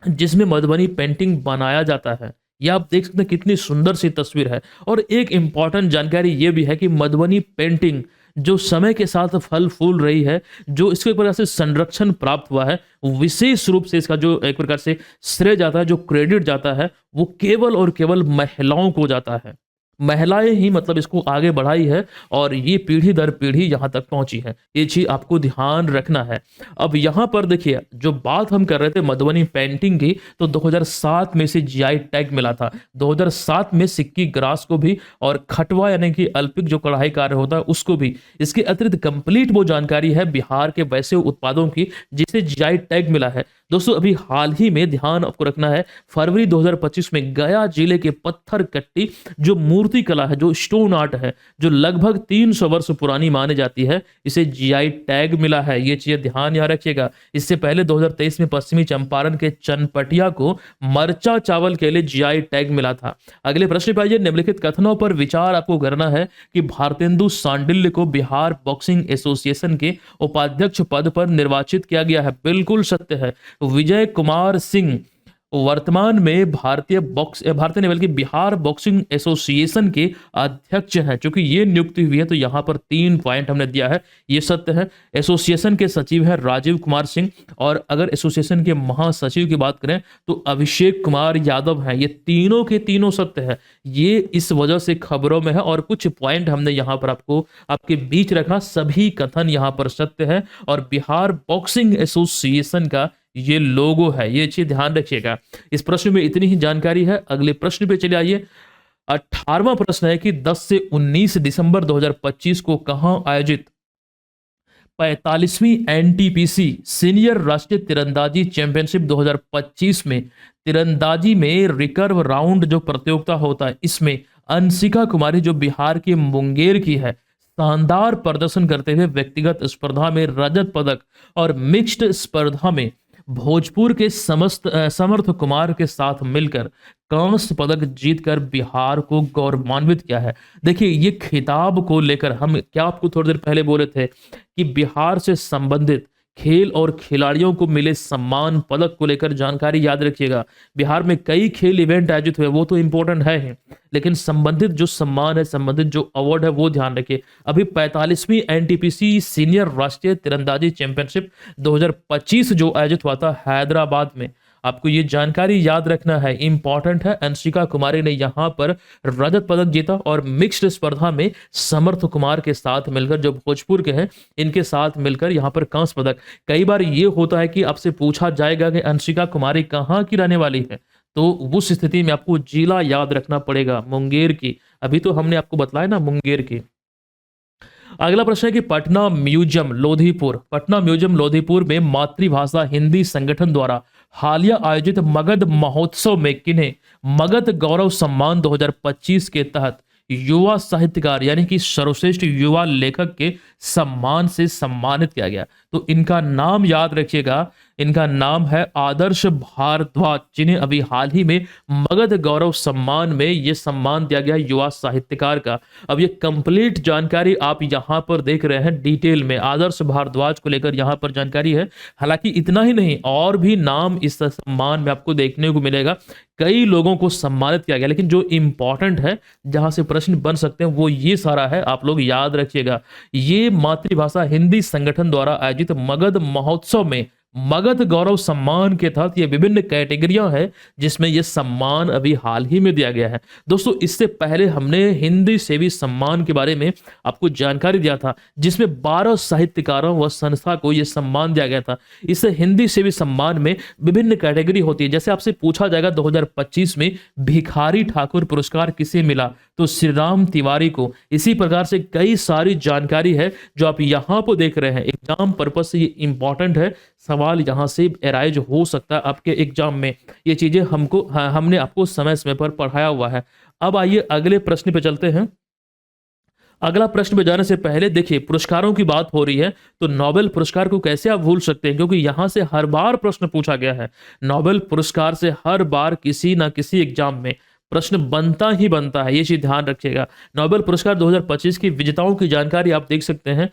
जिसमें मधुबनी पेंटिंग बनाया जाता है। ये आप देख सकते हैं कितनी सुंदर सी तस्वीर है। और एक इंपॉर्टेंट जानकारी ये भी है कि मधुबनी पेंटिंग जो समय के साथ फल फूल रही है, जो इसको एक प्रकार से संरक्षण प्राप्त हुआ है, विशेष रूप से इसका जो एक प्रकार से श्रेय जाता है, जो क्रेडिट जाता है, वो केवल और केवल महिलाओं को जाता है। महिलाएं ही मतलब इसको आगे बढ़ाई है, और ये पीढ़ी दर पीढ़ी यहां तक पहुंची है। ये चीज आपको ध्यान रखना है। अब यहां पर देखिए जो बात हम कर रहे थे मधुबनी पेंटिंग की, तो 2007 में से जीआई टैग मिला था। 2007 में सिक्की ग्रास को भी, और खटवा यानी कि अल्पिक जो कढ़ाई कार्य होता है उसको भी। इसके अतिरिक्त कंप्लीट वो जानकारी है बिहार के वैसे उत्पादों की जिसे जीआई टैग मिला है। दोस्तों अभी हाल ही में ध्यान आपको रखना है, फरवरी 2025 में गया जिले के पत्थर कट्टी जो मूर्ति कला है, जो स्टोन आर्ट है, जो लगभग 300 वर्ष पुरानी मानी जाती है, इसे जीआई टैग मिला है। ये चीज ध्यान यहाँ रखिएगा। इससे पहले 2023 में पश्चिमी चंपारण के चनपटिया को मरचा चावल के लिए जीआई टैग मिला था। अगले प्रश्न पे आइए। निम्नलिखित कथनों पर विचार आपको करना है कि भारतेंदु सांडिल्य को बिहार बॉक्सिंग एसोसिएशन के उपाध्यक्ष पद पर निर्वाचित किया गया है। बिल्कुल सत्य है। विजय कुमार सिंह वर्तमान में भारतीय नहीं बल्कि बिहार बॉक्सिंग एसोसिएशन के अध्यक्ष हैं। चूंकि ये नियुक्ति हुई है तो यहाँ पर 3 पॉइंट हमने दिया है, ये सत्य है। एसोसिएशन के सचिव है राजीव कुमार सिंह, और अगर एसोसिएशन के महासचिव की बात करें तो अभिषेक कुमार यादव हैं। ये तीनों के तीनों सत्य है, ये इस वजह से खबरों में है। और कुछ पॉइंट हमने यहाँ पर आपको आपके बीच रखा, सभी कथन यहाँ पर सत्य है। और बिहार बॉक्सिंग एसोसिएशन का ये लोगो है, ये चीज ध्यान रखिएगा। इस प्रश्न में इतनी ही जानकारी है। अगले प्रश्न पे चले आइए। 18वां प्रश्न है कि 10 से 19 दिसंबर 2025 को कहां आयोजित 45वीं एनटीपीसी सीनियर राष्ट्रीय तीरंदाजी चैंपियनशिप 2025 में तीरंदाजी में रिकर्व राउंड जो प्रतियोगिता होता है, इसमें अंशिका कुमारी जो बिहार के मुंगेर की है, शानदार प्रदर्शन करते हुए व्यक्तिगत स्पर्धा में रजत पदक और मिक्स्ड स्पर्धा में भोजपुर के समर्थ कुमार के साथ मिलकर कांस्य पदक जीतकर बिहार को गौरवान्वित किया है। देखिए, ये खिताब को लेकर हम क्या आपको थोड़ी देर पहले बोले थे कि बिहार से संबंधित खेल और खिलाड़ियों को मिले सम्मान पदक को लेकर जानकारी याद रखिएगा। बिहार में कई खेल इवेंट आयोजित हुए, वो तो इंपॉर्टेंट है ही, लेकिन संबंधित जो सम्मान है, संबंधित जो अवार्ड है, वो ध्यान रखिए। अभी 45वीं एनटीपीसी सीनियर राष्ट्रीय तीरंदाजी चैंपियनशिप 2025 जो आयोजित हुआ था हैदराबाद में, आपको ये जानकारी याद रखना है, इंपॉर्टेंट है। अंशिका कुमारी ने यहां पर रजत पदक जीता और मिक्स्ड स्पर्धा में समर्थ कुमार के साथ मिलकर, जो भोजपुर के हैं, इनके साथ मिलकर यहां पर कांस्य पदक। कई बार ये होता है कि आपसे पूछा जाएगा कि अंशिका कुमारी कहां की रहने वाली है, तो उस स्थिति में आपको जिला याद रखना पड़ेगा, मुंगेर की। अभी तो हमने आपको बताया ना, मुंगेर की। अगला प्रश्न है कि पटना म्यूजियम लोधीपुर में मातृभाषा हिंदी संगठन द्वारा हालिया आयोजित मगध महोत्सव में किन्हें मगध गौरव सम्मान 2025 के तहत युवा साहित्यकार यानी कि सर्वश्रेष्ठ युवा लेखक के सम्मान से सम्मानित किया गया? तो इनका नाम याद रखिएगा, इनका नाम है आदर्श भारद्वाज, जिन्हें अभी हाल ही में मगध गौरव सम्मान में ये सम्मान दिया गया युवा साहित्यकार का। अब ये कंप्लीट जानकारी आप यहाँ पर देख रहे हैं डिटेल में, आदर्श भारद्वाज को लेकर यहाँ पर जानकारी है। हालांकि इतना ही नहीं, और भी नाम इस सम्मान में आपको देखने को मिलेगा, कई लोगों को सम्मानित किया गया, लेकिन जो इंपॉर्टेंट है, जहां से प्रश्न बन सकते हैं, वो ये सारा है, आप लोग याद रखिएगा। ये मातृभाषा हिंदी संगठन द्वारा आयोजित मगध महोत्सव में मगध गौरव सम्मान के तहत ये विभिन्न कैटेगरियां हैं जिसमें ये सम्मान अभी हाल ही में दिया गया है। दोस्तों, इससे पहले हमने हिंदी सेवी सम्मान के बारे में आपको जानकारी दिया था, जिसमें 12 साहित्यकारों व संस्था को यह सम्मान दिया गया था। इस हिंदी सेवी सम्मान में विभिन्न कैटेगरी होती है। जैसे आपसे पूछा जाएगा 2025 में भिखारी ठाकुर पुरस्कार किसे मिला, तो श्री राम तिवारी को। इसी प्रकार से कई सारी जानकारी है जो आप यहाँ पर देख रहे हैं। एग्जाम पर्पज से ये इंपॉर्टेंट है, सवाल यहां से एराइज हो सकता है आपके एग्जाम में। ये चीजें हमने आपको समय समय पर पढ़ाया हुआ है। अब आइए अगले प्रश्न पे चलते हैं। अगला प्रश्न पे जाने से पहले देखिए, पुरस्कारों की बात हो रही है तो नोबेल पुरस्कार को कैसे आप भूल सकते हैं, क्योंकि यहां से हर बार प्रश्न पूछा गया है। नोबेल पुरस्कार से हर बार किसी ना किसी एग्जाम में प्रश्न बनता ही बनता है, ये चीज ध्यान रखिएगा। नोबेल पुरस्कार 2025 की विजेताओं की जानकारी आप देख सकते हैं।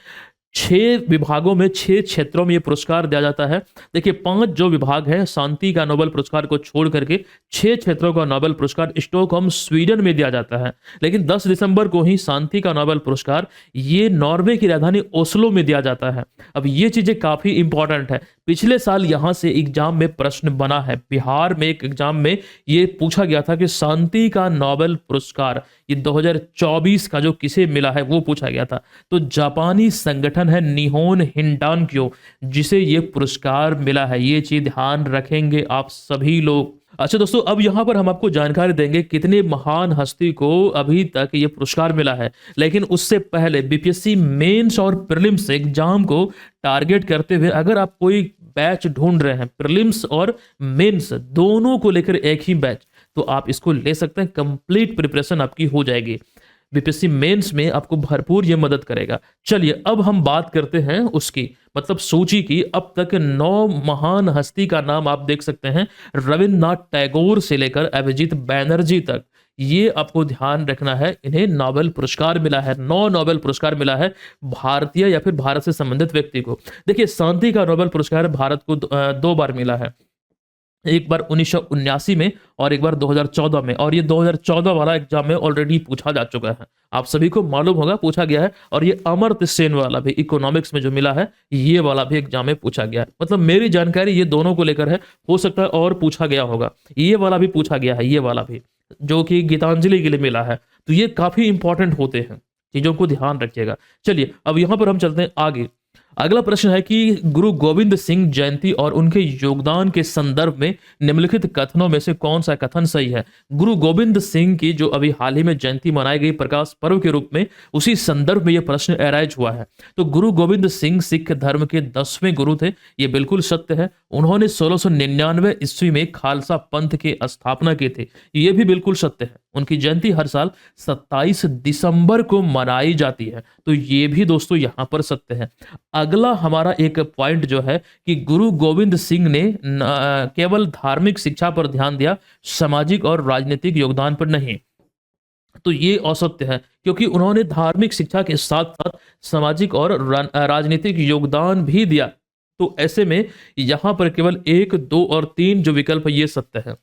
6 विभागों में 6 क्षेत्रों में ये पुरस्कार दिया जाता है। देखिए, 5 जो विभाग हैं, शांति का नोबेल पुरस्कार को छोड़ करके 6 क्षेत्रों का नोबेल पुरस्कार स्टॉकहोम स्वीडन में दिया जाता है। लेकिन 10 दिसंबर को ही शांति का नोबेल पुरस्कार ये नॉर्वे की राजधानी ओस्लो में दिया जाता है। अब ये चीजें काफी इंपॉर्टेंट है। पिछले साल यहां से एग्जाम में प्रश्न बना है, बिहार में एक एग्जाम में ये पूछा गया था कि शांति का नोबेल पुरस्कार ये 2024 का जो किसे मिला है वो पूछा गया था। तो जापानी संगठन है निहोन हिंडानक्यो, जिसे ये पुरस्कार मिला है। ये चीज ध्यान रखेंगे आप सभी लोग। अच्छा दोस्तों, अब यहाँ पर हम आपको जानकारी देंगे कितने महान हस्ती को अभी तक ये पुरस्कार मिला है। लेकिन उससे पहले बीपीएससी मेंस और प्रीलिम्स एग्जाम को टारगेट करते हुए अगर आप कोई बैच ढूंढ रहे हैं, प्रीलिम्स और मेंस दोनों को लेकर एक ही बैच, तो आप इसको ले सकते हैं। कंप्लीट प्रिपरेशन आपकी हो जाएगी। बीपीएससी मेंस में आपको भरपूर ये मदद करेगा। चलिए अब हम बात करते हैं उसकी, मतलब सूची की। अब तक 9 महान हस्ती का नाम आप देख सकते हैं, रविन्द्रनाथ टैगोर से लेकर अभिजीत बैनर्जी तक। ये आपको ध्यान रखना है, इन्हें नोबेल पुरस्कार मिला है। 9 नोबेल पुरस्कार मिला है भारतीय या फिर भारत से संबंधित व्यक्ति को। देखिए, शांति का नोबेल पुरस्कार भारत को 2 बार मिला है। एक बार 1979 में और एक बार 2014 में, और ये 2014 वाला एग्जाम में ऑलरेडी पूछा जा चुका है। आप सभी को मालूम होगा पूछा गया है। और ये अमर्त्य सेन वाला भी इकोनॉमिक्स में जो मिला है, ये वाला भी एग्जाम में पूछा गया है। मतलब मेरी जानकारी ये दोनों को लेकर है, हो सकता है और पूछा गया होगा। ये वाला भी पूछा गया है, ये वाला भी, जो कि गीतांजलि के लिए मिला है। तो ये काफी इंपॉर्टेंट होते हैं, चीजों को ध्यान रखिएगा। चलिए अब यहां पर हम चलते हैं आगे। अगला प्रश्न है कि गुरु गोविंद सिंह जयंती और उनके योगदान के संदर्भ में निम्नलिखित कथनों में से कौन सा कथन सही है। गुरु गोविंद सिंह की जो अभी हाल ही में जयंती मनाई गई प्रकाश पर्व के रूप में, उसी संदर्भ में यह प्रश्न अराइज हुआ है। तो गुरु गोविंद सिंह सिख धर्म के 10वें गुरु थे, ये बिल्कुल सत्य है। उन्होंने 1699 ईस्वी में खालसा पंथ की स्थापना की थी, ये भी बिल्कुल सत्य है। उनकी जयंती हर साल 27 दिसंबर को मनाई जाती है, तो ये भी दोस्तों यहां पर सत्य है। अगला हमारा एक पॉइंट जो है कि गुरु गोविंद सिंह ने केवल धार्मिक शिक्षा पर ध्यान दिया, सामाजिक और राजनीतिक योगदान पर नहीं। तो ये असत्य है, क्योंकि उन्होंने धार्मिक शिक्षा के साथ साथ सामाजिक और राजनीतिक योगदान भी दिया। तो ऐसे में यहां पर केवल 1, 2 और 3 जो विकल्प है ये सत्य है।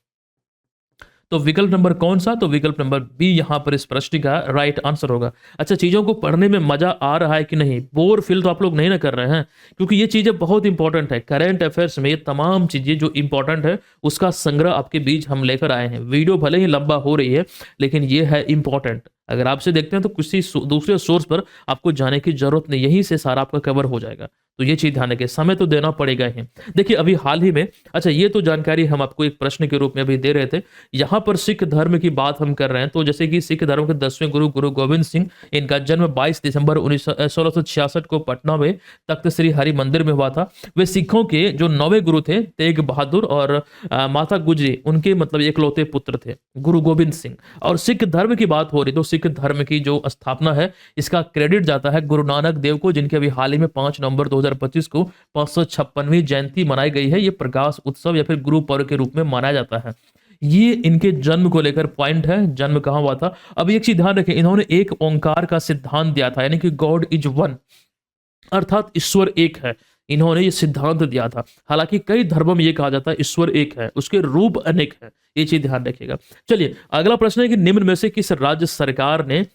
तो विकल्प नंबर कौन सा? तो विकल्प नंबर बी यहां पर इस प्रश्न का राइट आंसर होगा। अच्छा, चीजों को पढ़ने में मजा आ रहा है कि नहीं? बोर फील तो आप लोग नहीं ना कर रहे हैं? क्योंकि ये चीजें बहुत इंपॉर्टेंट है। करंट अफेयर्स में ये तमाम चीजें जो इंपॉर्टेंट है उसका संग्रह आपके बीच हम लेकर आए हैं। वीडियो भले ही लंबा हो रही है, लेकिन ये है इंपॉर्टेंट। अगर आपसे देखते हैं तो किसी दूसरे सोर्स पर आपको जाने की जरूरत नहीं, यहीं से सारा आपका कवर हो जाएगा। तो ये चीज ध्यान रखिए, समय तो देना पड़ेगा ही। देखिए अभी हाल ही में, अच्छा ये तो जानकारी हम आपको एक प्रश्न के रूप में अभी दे रहे थे। यहां पर सिख धर्म की बात हम कर रहे हैं, तो जैसे कि सिख धर्म के 10वें गुरु गुरु गोविंद सिंह, इनका जन्म 22 दिसंबर 1666 को पटना में तख्त श्री हरि मंदिर में हुआ था। वे सिखों के जो 9वें गुरु थे, तेग बहादुर और माता गुजरी, उनके मतलब एकलौते पुत्र थे गुरु गोविंद सिंह। और सिख धर्म की बात हो रही तो सिख धर्म की जो स्थापना है, इसका क्रेडिट जाता है गुरु नानक देव को, जिनके अभी हाल ही में 5 नवंबर 2025 को 556वीं जयंती मनाई गई है। ये प्रकाश उत्सव या फिर गुरु पर्व के रूप में माना जाता है। ये इनके जन्म को लेकर पॉइंट है, जन्म कहां हुआ था। अब एक चीज ध्यान रखें, इन्होंने एक ओंकार का सिद्धांत दिया था, यानी कि गॉड इज वन, अर्थात ईश्वर एक है। इन्होंने ये सिद्धांत दिया था। हालांकि कई धर्मों में ये कहा जाता है ईश्वर एक है, उसके रूप अनेक है। ये चीज ध्यान रखिएगा। चलिए अगला प्रश्न है कि निम्न में से किस राज्य सरकार ने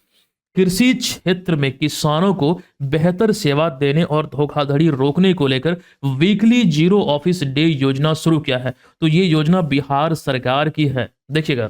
कृषि क्षेत्र में किसानों को बेहतर सेवा देने और धोखाधड़ी रोकने को लेकर वीकली जीरो ऑफिस डे योजना शुरू किया है? तो ये योजना बिहार सरकार की है। देखिएगा,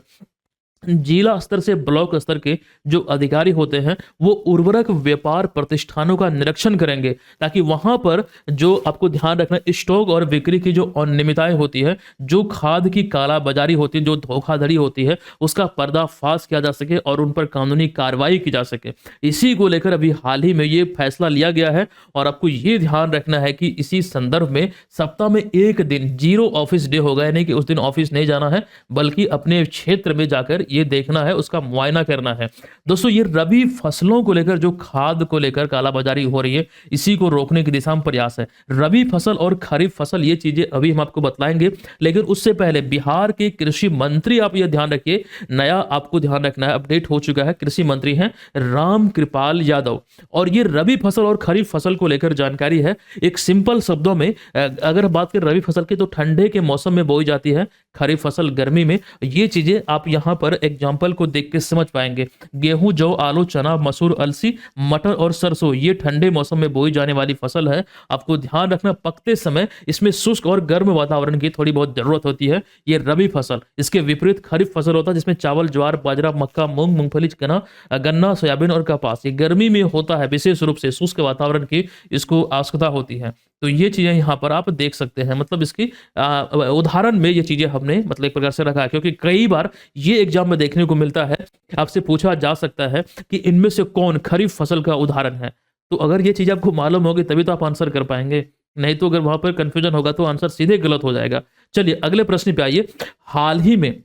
जिला स्तर से ब्लॉक स्तर के जो अधिकारी होते हैं वो उर्वरक व्यापार प्रतिष्ठानों का निरीक्षण करेंगे, ताकि वहां पर जो आपको ध्यान रखना, स्टॉक और बिक्री की जो अनियमितताएं होती है, जो खाद की कालाबाजारी होती है, जो धोखाधड़ी होती है, उसका पर्दाफाश किया जा सके और उन पर कानूनी कार्रवाई की जा सके। इसी को लेकर अभी हाल ही में ये फैसला लिया गया है। और आपको ये ध्यान रखना है कि इसी संदर्भ में सप्ताह में एक दिन जीरो ऑफिस डे होगा, यानी कि उस दिन ऑफिस नहीं जाना है, बल्कि अपने क्षेत्र में जाकर ये देखना है, उसका मुआयना करना है। दोस्तों ये रबी फसलों को लेकर, जो खाद को लेकर कालाबाजारी हो रही है, इसी को रोकने की दिशा में प्रयास है। रबी फसल और खरीफ फसल, ये चीजें अभी हम आपको बतलाएंगे, लेकिन उससे पहले बिहार के कृषि मंत्री, आप ये ध्यान रखिए, नया आपको ध्यान रखना है, अपडेट हो चुका है। कृषि मंत्री हैं राम कृपाल यादव। और ये रबी फसल और खरीफ फसल को लेकर जानकारी है। एक सिंपल शब्दों में अगर बात करें रबी फसल की, तो ठंडे के मौसम में बोई जाती है, खरीफ फसल गर्मी में। ये चीजें आप यहां पर एग्जाम्पल को देख के समझ पाएंगे। गेहूं, जौ, आलू, चना, मसूर, अलसी, मटर और सरसों, ये ठंडे मौसम में बोई जाने वाली फसल है। आपको ध्यान रखना, पकते समय इसमें शुष्क और गर्म वातावरण की थोड़ी बहुत जरूरत होती है। ये रबी फसल। इसके विपरीत खरीफ फसल होता है, जिसमें चावल, ज्वार, बाजरा, मक्का, मूंग, मूंगफली, चना, गन्ना, सोयाबीन और कपास। ये गर्मी में होता है, विशेष रूप से शुष्क वातावरण की इसको आवश्यकता होती है। तो ये चीजें यहाँ पर आप देख सकते हैं। मतलब इसकी उदाहरण में ये चीजें हमने मतलब एक प्रकार से रखा है, क्योंकि कई बार ये एग्जाम में देखने को मिलता है, आपसे पूछा जा सकता है कि इनमें से कौन खरीफ फसल का उदाहरण है। तो अगर ये चीज आपको मालूम होगी तभी तो आप आंसर कर पाएंगे, नहीं तो अगर वहां पर कंफ्यूजन होगा तो आंसर सीधे गलत हो जाएगा। चलिए अगले प्रश्न पे आइए। हाल ही में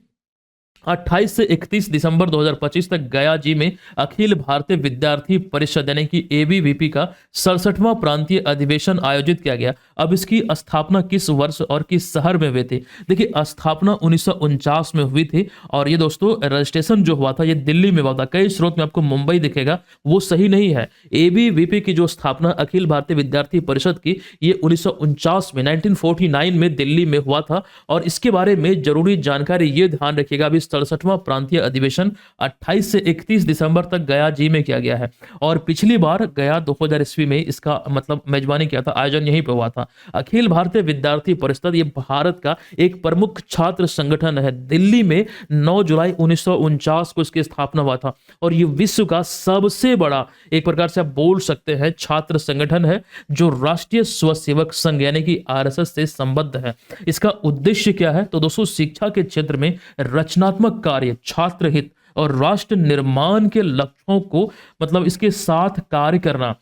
28 से 31 दिसंबर 2025 तक गया जी में अखिल भारतीय विद्यार्थी परिषद यानी कि एबीवीपी का 67वां प्रांतीय अधिवेशन आयोजित किया गया। अब इसकी स्थापना किस वर्ष और किस शहर में हुई थी? देखिए, स्थापना 1949 में हुई थी और ये दोस्तों रजिस्ट्रेशन जो हुआ था ये दिल्ली में हुआ था। कई स्रोत में आपको मुंबई दिखेगा, वो सही नहीं है। एबीवीपी की जो स्थापना अखिल भारतीय विद्यार्थी परिषद की, ये 1949 में 1949 में दिल्ली में हुआ था। और इसके बारे में जरूरी जानकारी ये ध्यान रखिएगा, अभी 67वां प्रांतीय अधिवेशन 28 से 31 दिसंबर तक गया जी में किया गया है। और पिछली बार गया 2000 ईस्वी में इसका मतलब मेजबानी किया था, आयोजन यहीं पे हुआ था। अखिल भारतीय विद्यार्थी परिषद ये भारत का एक प्रमुख छात्र संगठन है। दिल्ली में 9 जुलाई 1949 को इसकी स्थापना हुआ था और ये विश्व का सबसे बड़ा, एक प्रकार से आप बोल सकते हैं, छात्र संगठन है जो राष्ट्रीय स्वसेवक संघ यानी कि आरएसएस से संबद्ध है। इसका उद्देश्य क्या है? तो दोस्तों, शिक्षा के क्षेत्र में रचनात्मक कार्य, छात्र हित और राष्ट्र निर्माण के लक्ष्यों को मतलब इसके साथ कार्य करना,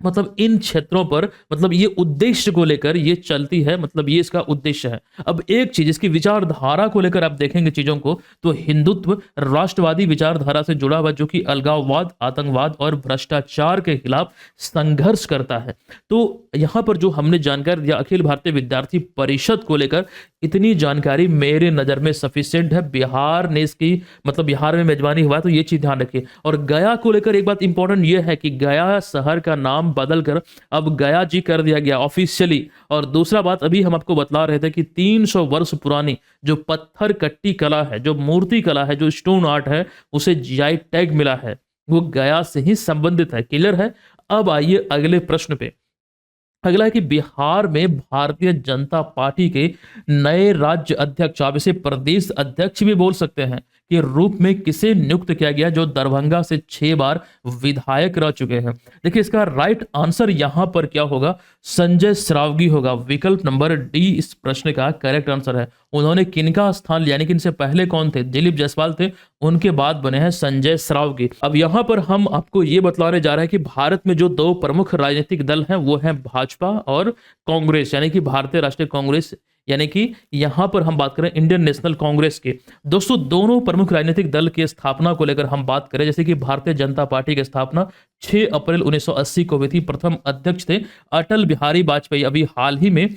मतलब इन क्षेत्रों पर मतलब ये उद्देश्य को लेकर ये चलती है, मतलब ये इसका उद्देश्य है। अब एक चीज, इसकी विचारधारा को लेकर आप देखेंगे चीजों को, तो हिंदुत्व राष्ट्रवादी विचारधारा से जुड़ा हुआ, जो कि अलगाववाद, आतंकवाद और भ्रष्टाचार के खिलाफ संघर्ष करता है। तो यहां पर जो हमने जानकारी दिया अखिल भारतीय विद्यार्थी परिषद को लेकर, इतनी जानकारी मेरे नजर में सफिशिएंट है। बिहार ने इसकी मतलब बिहार में मेजबानी हुआ, तो ये चीज ध्यान रखिए। और गया को लेकर एक बात इंपॉर्टेंट ये है कि गया शहर का नाम बदलकर अब गया जी कर दिया गया ऑफिशियली। और दूसरा बात, अभी हम आपको बतला रहे थे कि 300 वर्ष पुरानी जो पत्थर कट्टी कला है, जो मूर्ति कला है, जो स्टोन आर्ट है, उसे जीआई टैग मिला है, वो गया से ही संबंधित है। क्लियर है? अब आइए अगले प्रश्न पे। अगला है कि बिहार में भारतीय जनता पार्टी के नए राज्य अध्यक्ष, आप इसे प्रदेश अध्यक्ष भी बोल सकते हैं, के रूप में किसे नियुक्त किया गया, जो दरभंगा से 6 बार विधायक रह चुके हैं? देखिए, इसका राइट आंसर यहां पर क्या होगा? संजय श्रावगी होगा। विकल्प नंबर डी इस प्रश्न का करेक्ट आंसर है। उन्होंने किनका स्थान लिया, यानी कि इनसे पहले कौन थे? दिलीप जायसवाल थे, उनके बाद बने हैं संजय श्रावगी। अब यहां पर हम आपको ये बतलाने जा रहे हैं कि भारत में जो 2 प्रमुख राजनीतिक दल हैं वो हैं भाजपा और कांग्रेस, यानी कि भारतीय राष्ट्रीय कांग्रेस, यानी कि यहां पर हम बात करें इंडियन नेशनल कांग्रेस की। दोस्तों, दोनों प्रमुख राजनीतिक दल की स्थापना को लेकर हम बात करें, जैसे कि भारतीय जनता पार्टी की स्थापना 6 अप्रैल 1980 को हुई थी। प्रथम अध्यक्ष थे अटल बिहारी वाजपेयी। अभी हाल ही में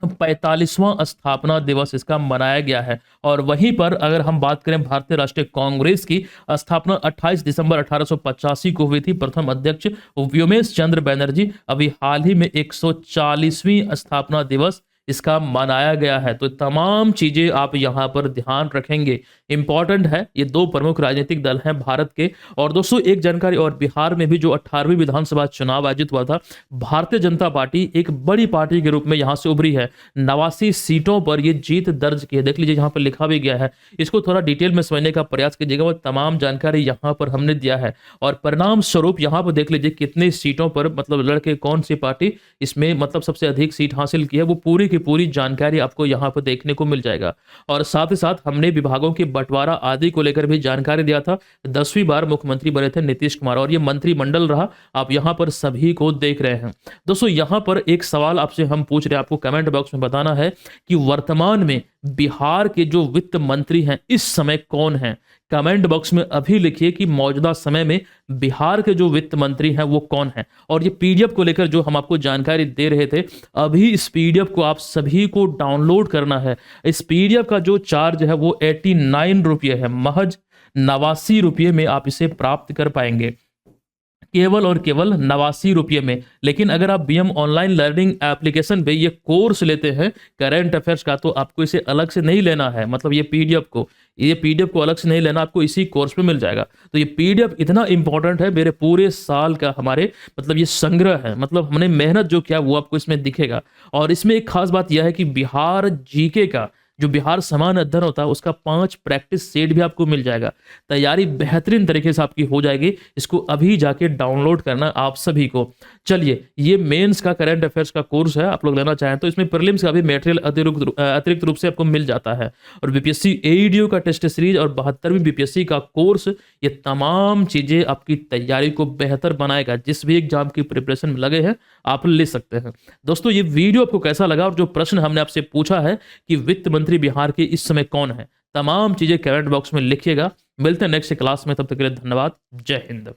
45वां स्थापना दिवस इसका मनाया गया है। और वहीं पर अगर हम बात करें भारतीय राष्ट्रीय कांग्रेस की, स्थापना 28 दिसंबर 1885 को हुई थी। प्रथम अध्यक्ष व्योमेश चंद्र बनर्जी। अभी हाल ही में 140वीं स्थापना दिवस इसका मनाया गया है। तो तमाम चीजें आप यहां पर ध्यान रखेंगे, इंपॉर्टेंट है। ये 2 प्रमुख राजनीतिक दल हैं भारत के। और दोस्तों, एक जानकारी और, बिहार में भी जो 18वीं विधानसभा चुनाव आयोजित हुआ था, भारतीय जनता पार्टी एक बड़ी पार्टी के रूप में यहां से उभरी है। 89 सीटों पर ये जीत दर्ज की है। देख लीजिए, यहां पर लिखा भी गया है। इसको थोड़ा डिटेल में समझने का प्रयास कीजिएगा, वो तमाम जानकारी यहां पर हमने दिया है। और परिणाम स्वरूप यहां पर देख लीजिए कितने सीटों पर मतलब लड़के कौन सी पार्टी इसमें मतलब सबसे अधिक सीट हासिल की है, वो पूरी की पूरी जानकारी आपको यहां पर देखने को मिल जाएगा। और साथ ही साथ हमने विभागों के बंटवारा आदि को लेकर भी जानकारी दिया था। 10वीं बार मुख्यमंत्री बने थे नीतीश कुमार और ये मंत्रिमंडल रहा, आप यहां पर सभी को देख रहे हैं। दोस्तों, यहां पर एक सवाल आपसे हम पूछ रहे हैं, आपको कमेंट बॉक्स में बताना है कि वर्तमान में बिहार के जो वित्त मंत्री हैं इस समय कौन हैं? कमेंट बॉक्स में अभी लिखिए कि मौजूदा समय में बिहार के जो वित्त मंत्री हैं वो कौन है। और ये पीडीएफ को लेकर जो हम आपको जानकारी दे रहे थे, अभी इस पीडीएफ को आप सभी को डाउनलोड करना है। इस पीडीएफ का जो चार्ज है वो 89 रुपये है, महज 89 रुपये में आप इसे प्राप्त कर पाएंगे, केवल और केवल 89 रुपये में। लेकिन अगर आप बीएम ऑनलाइन लर्निंग एप्लीकेशन पे ये कोर्स लेते हैं करंट अफेयर्स का, तो आपको इसे अलग से नहीं लेना है। मतलब ये पीडीएफ को अलग से नहीं लेना, आपको इसी कोर्स पे मिल जाएगा। तो ये पीडीएफ इतना इंपॉर्टेंट है, मेरे पूरे साल का हमारे मतलब ये संग्रह है, मतलब हमने मेहनत जो किया वो आपको इसमें दिखेगा। और इसमें एक खास बात यह है कि बिहार जीके का जो बिहार समान अध्ययन होता है उसका 5 प्रैक्टिस सेट भी आपको मिल जाएगा। तैयारी बेहतरीन तरीके से आपकी हो जाएगी। इसको अभी जाके डाउनलोड करना आप सभी को। चलिए, ये मेंस का करंट अफेयर्स का कोर्स है, आप लोग लेना चाहें तो इसमें प्रीलिम्स का भी मटेरियल अतिरिक्त रूप से आपको मिल जाता है। और बीपीएससी एईडीओ का टेस्ट सीरीज और 72वीं बीपीएससी का कोर्स, ये तमाम चीजें आपकी तैयारी को बेहतर बनाएगा। जिस भी एग्जाम की प्रिपरेशन में लगे हैं आप ले सकते हैं। दोस्तों, ये वीडियो आपको कैसा लगा और जो प्रश्न हमने आपसे पूछा है कि वित्त मुख्यमंत्री बिहार के इस समय कौन है? तमाम चीजें कमेंट बॉक्स में लिखिएगा। मिलते हैं नेक्स्ट क्लास में, तब तक के लिए धन्यवाद। जय हिंद।